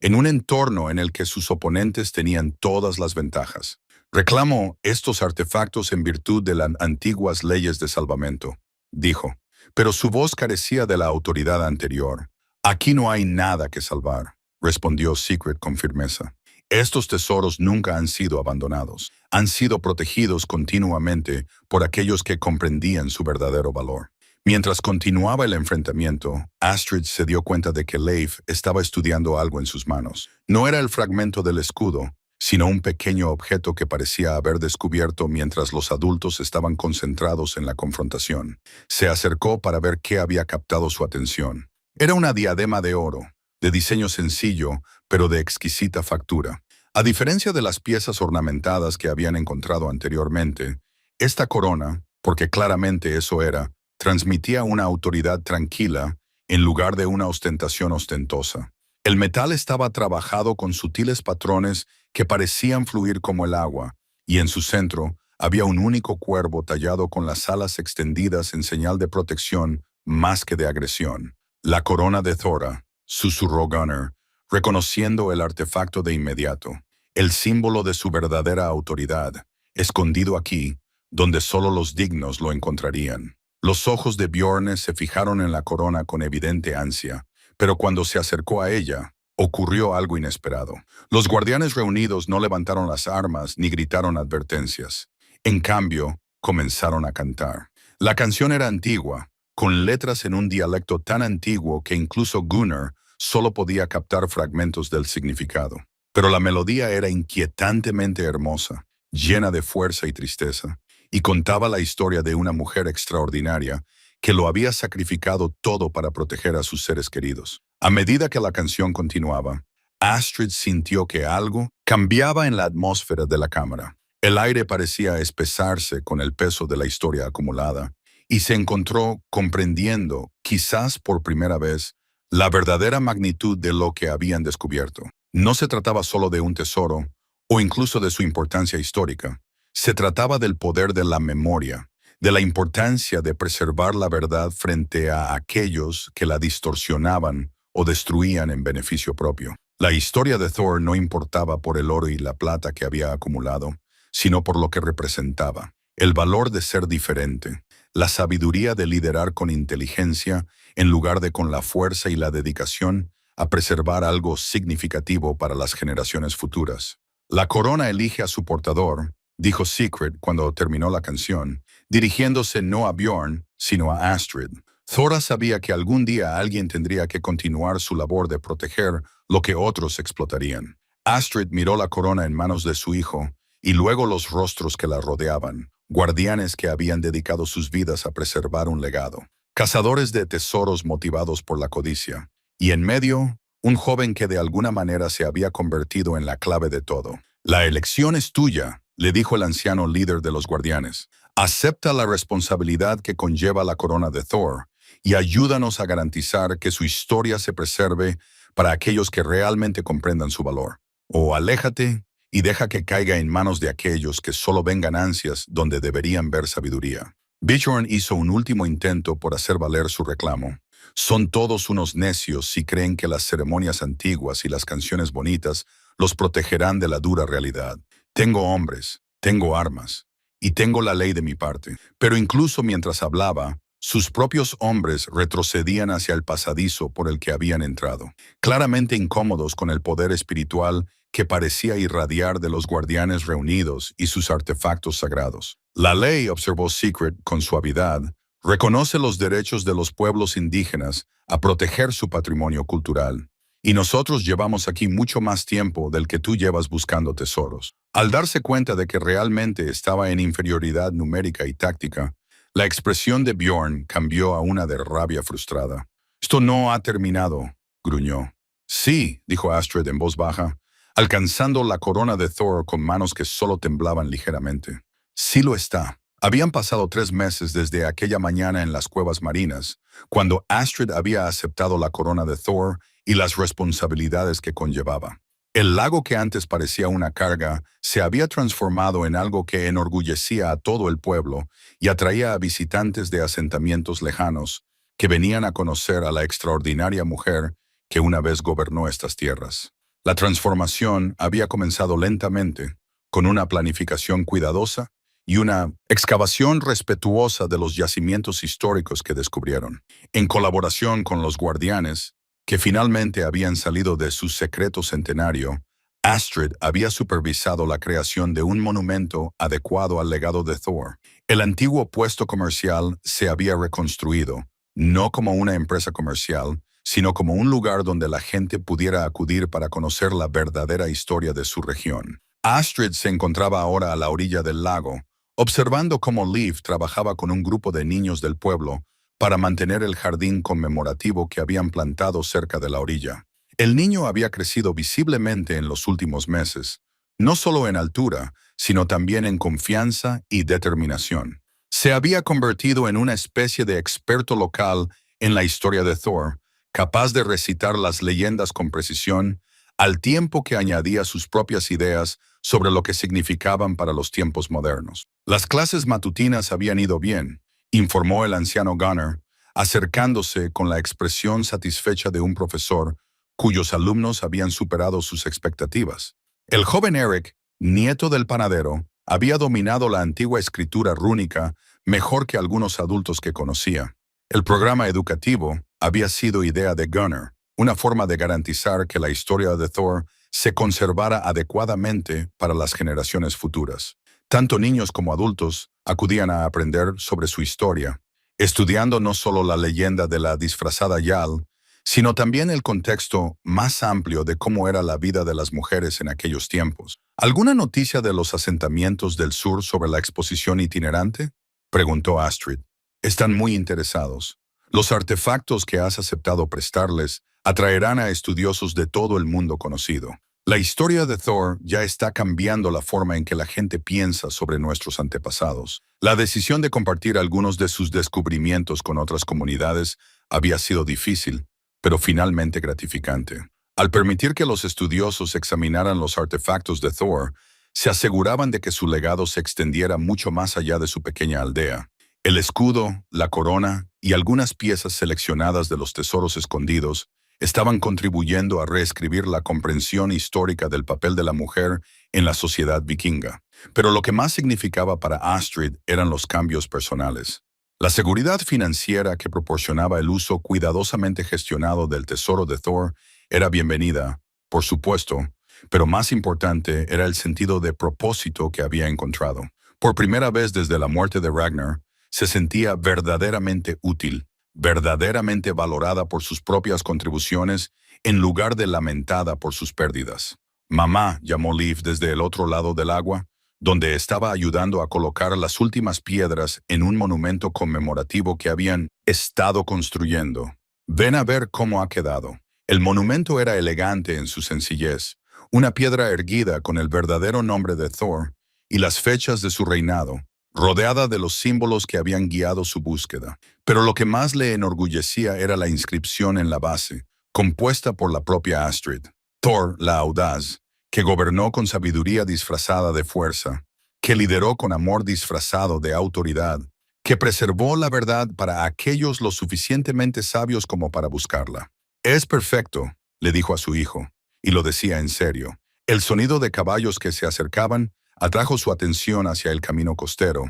en un entorno en el que sus oponentes tenían todas las ventajas. «Reclamo estos artefactos en virtud de las antiguas leyes de salvamento», dijo, pero su voz carecía de la autoridad anterior. «Aquí no hay nada que salvar», respondió Sigrid con firmeza. «Estos tesoros nunca han sido abandonados, han sido protegidos continuamente por aquellos que comprendían su verdadero valor». Mientras continuaba el enfrentamiento, Astrid se dio cuenta de que Leif estaba estudiando algo en sus manos. No era el fragmento del escudo, sino un pequeño objeto que parecía haber descubierto mientras los adultos estaban concentrados en la confrontación. Se acercó para ver qué había captado su atención. Era una diadema de oro, de diseño sencillo, pero de exquisita factura. A diferencia de las piezas ornamentadas que habían encontrado anteriormente, esta corona, porque claramente eso era, transmitía una autoridad tranquila en lugar de una ostentación ostentosa. El metal estaba trabajado con sutiles patrones que parecían fluir como el agua, y en su centro había un único cuervo tallado con las alas extendidas en señal de protección más que de agresión. La corona de Thora, susurró Gunnar, reconociendo el artefacto de inmediato, el símbolo de su verdadera autoridad, escondido aquí, donde solo los dignos lo encontrarían. Los ojos de Bjorn se fijaron en la corona con evidente ansia, pero cuando se acercó a ella, ocurrió algo inesperado. Los guardianes reunidos no levantaron las armas ni gritaron advertencias. En cambio, comenzaron a cantar. La canción era antigua, con letras en un dialecto tan antiguo que incluso Gunnar solo podía captar fragmentos del significado. Pero la melodía era inquietantemente hermosa, llena de fuerza y tristeza, y contaba la historia de una mujer extraordinaria que lo había sacrificado todo para proteger a sus seres queridos. A medida que la canción continuaba, Astrid sintió que algo cambiaba en la atmósfera de la cámara. El aire parecía espesarse con el peso de la historia acumulada, y se encontró comprendiendo, quizás por primera vez, la verdadera magnitud de lo que habían descubierto. No se trataba solo de un tesoro, o incluso de su importancia histórica. Se trataba del poder de la memoria, de la importancia de preservar la verdad frente a aquellos que la distorsionaban o destruían en beneficio propio. La historia de Thor no importaba por el oro y la plata que había acumulado, sino por lo que representaba, el valor de ser diferente, la sabiduría de liderar con inteligencia en lugar de con la fuerza y la dedicación a preservar algo significativo para las generaciones futuras. La corona elige a su portador, dijo Secret cuando terminó la canción, dirigiéndose no a Bjorn, sino a Astrid. Thora sabía que algún día alguien tendría que continuar su labor de proteger lo que otros explotarían. Astrid miró la corona en manos de su hijo, y luego los rostros que la rodeaban, guardianes que habían dedicado sus vidas a preservar un legado, cazadores de tesoros motivados por la codicia, y en medio, un joven que de alguna manera se había convertido en la clave de todo. La elección es tuya, le dijo el anciano líder de los guardianes. Acepta la responsabilidad que conlleva la corona de Thor y ayúdanos a garantizar que su historia se preserve para aquellos que realmente comprendan su valor. O aléjate y deja que caiga en manos de aquellos que solo ven ganancias donde deberían ver sabiduría. Bjorn hizo un último intento por hacer valer su reclamo. Son todos unos necios si creen que las ceremonias antiguas y las canciones bonitas los protegerán de la dura realidad. Tengo hombres, tengo armas, y tengo la ley de mi parte. Pero incluso mientras hablaba, sus propios hombres retrocedían hacia el pasadizo por el que habían entrado, claramente incómodos con el poder espiritual que parecía irradiar de los guardianes reunidos y sus artefactos sagrados. La ley, observó Secret con suavidad, reconoce los derechos de los pueblos indígenas a proteger su patrimonio cultural. Y nosotros llevamos aquí mucho más tiempo del que tú llevas buscando tesoros. Al darse cuenta de que realmente estaba en inferioridad numérica y táctica, la expresión de Bjorn cambió a una de rabia frustrada. Esto no ha terminado, gruñó. Sí, dijo Astrid en voz baja, alcanzando la corona de Thor con manos que solo temblaban ligeramente. Sí lo está. Habían pasado 3 meses desde aquella mañana en las cuevas marinas, cuando Astrid había aceptado la corona de Thor y las responsabilidades que conllevaba. El lago que antes parecía una carga se había transformado en algo que enorgullecía a todo el pueblo y atraía a visitantes de asentamientos lejanos que venían a conocer a la extraordinaria mujer que una vez gobernó estas tierras. La transformación había comenzado lentamente, con una planificación cuidadosa y una excavación respetuosa de los yacimientos históricos que descubrieron, en colaboración con los guardianes, que finalmente habían salido de su secreto centenario. Astrid había supervisado la creación de un monumento adecuado al legado de Thor. El antiguo puesto comercial se había reconstruido, no como una empresa comercial, sino como un lugar donde la gente pudiera acudir para conocer la verdadera historia de su región. Astrid se encontraba ahora a la orilla del lago, observando cómo Leif trabajaba con un grupo de niños del pueblo para mantener el jardín conmemorativo que habían plantado cerca de la orilla. El niño había crecido visiblemente en los últimos meses, no solo en altura, sino también en confianza y determinación. Se había convertido en una especie de experto local en la historia de Thor, capaz de recitar las leyendas con precisión, al tiempo que añadía sus propias ideas sobre lo que significaban para los tiempos modernos. Las clases matutinas habían ido bien, informó el anciano Gunnar, acercándose con la expresión satisfecha de un profesor cuyos alumnos habían superado sus expectativas. El joven Eric, nieto del panadero, había dominado la antigua escritura rúnica mejor que algunos adultos que conocía. El programa educativo había sido idea de Gunnar, una forma de garantizar que la historia de Thor se conservara adecuadamente para las generaciones futuras. Tanto niños como adultos acudían a aprender sobre su historia, estudiando no solo la leyenda de la disfrazada Jarl, sino también el contexto más amplio de cómo era la vida de las mujeres en aquellos tiempos. ¿Alguna noticia de los asentamientos del sur sobre la exposición itinerante?, preguntó Astrid. Están muy interesados. Los artefactos que has aceptado prestarles atraerán a estudiosos de todo el mundo conocido. La historia de Thor ya está cambiando la forma en que la gente piensa sobre nuestros antepasados. La decisión de compartir algunos de sus descubrimientos con otras comunidades había sido difícil, pero finalmente gratificante. Al permitir que los estudiosos examinaran los artefactos de Thor, se aseguraban de que su legado se extendiera mucho más allá de su pequeña aldea. El escudo, la corona y algunas piezas seleccionadas de los tesoros escondidos estaban contribuyendo a reescribir la comprensión histórica del papel de la mujer en la sociedad vikinga. Pero lo que más significaba para Astrid eran los cambios personales. La seguridad financiera que proporcionaba el uso cuidadosamente gestionado del tesoro de Thor era bienvenida, por supuesto, pero más importante era el sentido de propósito que había encontrado. Por primera vez desde la muerte de Ragnar, se sentía verdaderamente útil, verdaderamente valorada por sus propias contribuciones en lugar de lamentada por sus pérdidas. Mamá, llamó Liv desde el otro lado del agua, donde estaba ayudando a colocar las últimas piedras en un monumento conmemorativo que habían estado construyendo. Ven a ver cómo ha quedado. El monumento era elegante en su sencillez, una piedra erguida con el verdadero nombre de Thor y las fechas de su reinado, rodeada de los símbolos que habían guiado su búsqueda. Pero lo que más le enorgullecía era la inscripción en la base, compuesta por la propia Astrid. Thor, la audaz, que gobernó con sabiduría disfrazada de fuerza, que lideró con amor disfrazado de autoridad, que preservó la verdad para aquellos lo suficientemente sabios como para buscarla. «Es perfecto», le dijo a su hijo, y lo decía en serio. El sonido de caballos que se acercaban atrajo su atención hacia el camino costero,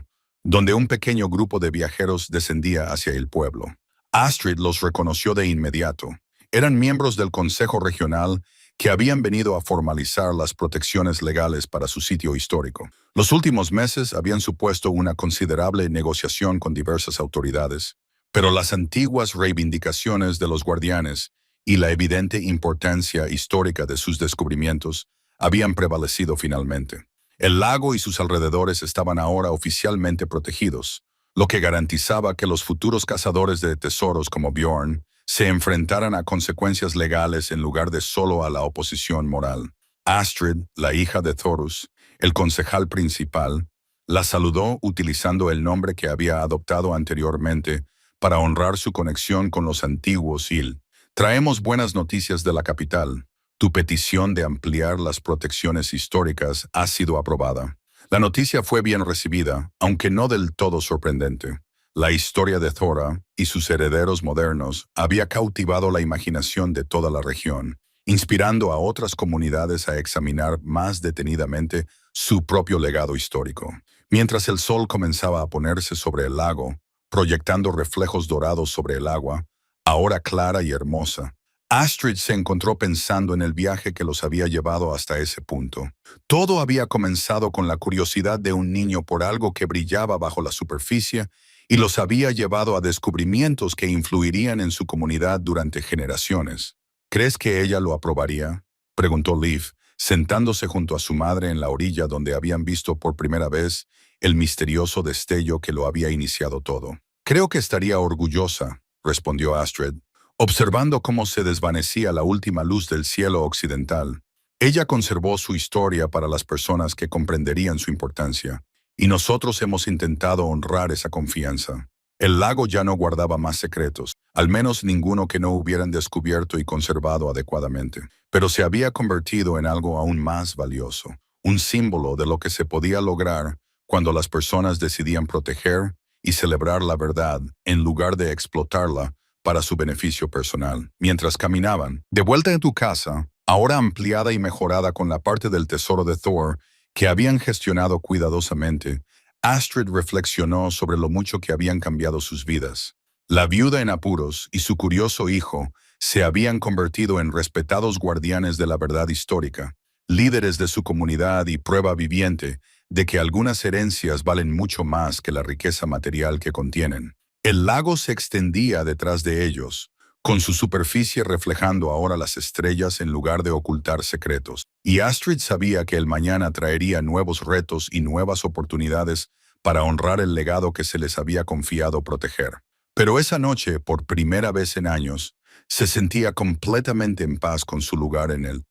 donde un pequeño grupo de viajeros descendía hacia el pueblo. Astrid los reconoció de inmediato. Eran miembros del Consejo Regional que habían venido a formalizar las protecciones legales para su sitio histórico. Los últimos meses habían supuesto una considerable negociación con diversas autoridades, pero las antiguas reivindicaciones de los guardianes y la evidente importancia histórica de sus descubrimientos habían prevalecido finalmente. El lago y sus alrededores estaban ahora oficialmente protegidos, lo que garantizaba que los futuros cazadores de tesoros como Bjorn se enfrentaran a consecuencias legales en lugar de solo a la oposición moral. Astrid, la hija de Thorus, el concejal principal, la saludó utilizando el nombre que había adoptado anteriormente para honrar su conexión con los antiguos Il. «Traemos buenas noticias de la capital. Tu petición de ampliar las protecciones históricas ha sido aprobada». La noticia fue bien recibida, aunque no del todo sorprendente. La historia de Thora y sus herederos modernos había cautivado la imaginación de toda la región, inspirando a otras comunidades a examinar más detenidamente su propio legado histórico. Mientras el sol comenzaba a ponerse sobre el lago, proyectando reflejos dorados sobre el agua, ahora clara y hermosa, Astrid se encontró pensando en el viaje que los había llevado hasta ese punto. Todo había comenzado con la curiosidad de un niño por algo que brillaba bajo la superficie y los había llevado a descubrimientos que influirían en su comunidad durante generaciones. «¿Crees que ella lo aprobaría?», preguntó Liv, sentándose junto a su madre en la orilla donde habían visto por primera vez el misterioso destello que lo había iniciado todo. «Creo que estaría orgullosa», respondió Astrid, observando cómo se desvanecía la última luz del cielo occidental. Ella conservó su historia para las personas que comprenderían su importancia, y nosotros hemos intentado honrar esa confianza. El lago ya no guardaba más secretos, al menos ninguno que no hubieran descubierto y conservado adecuadamente, pero se había convertido en algo aún más valioso, un símbolo de lo que se podía lograr cuando las personas decidían proteger y celebrar la verdad en lugar de explotarla para su beneficio personal. Mientras caminaban, de vuelta en tu casa, ahora ampliada y mejorada con la parte del tesoro de Thor que habían gestionado cuidadosamente, Astrid reflexionó sobre lo mucho que habían cambiado sus vidas. La viuda en apuros y su curioso hijo se habían convertido en respetados guardianes de la verdad histórica, líderes de su comunidad y prueba viviente de que algunas herencias valen mucho más que la riqueza material que contienen. El lago se extendía detrás de ellos, con su superficie reflejando ahora las estrellas en lugar de ocultar secretos. Y Astrid sabía que el mañana traería nuevos retos y nuevas oportunidades para honrar el legado que se les había confiado proteger. Pero esa noche, por primera vez en años, se sentía completamente en paz con su lugar en él.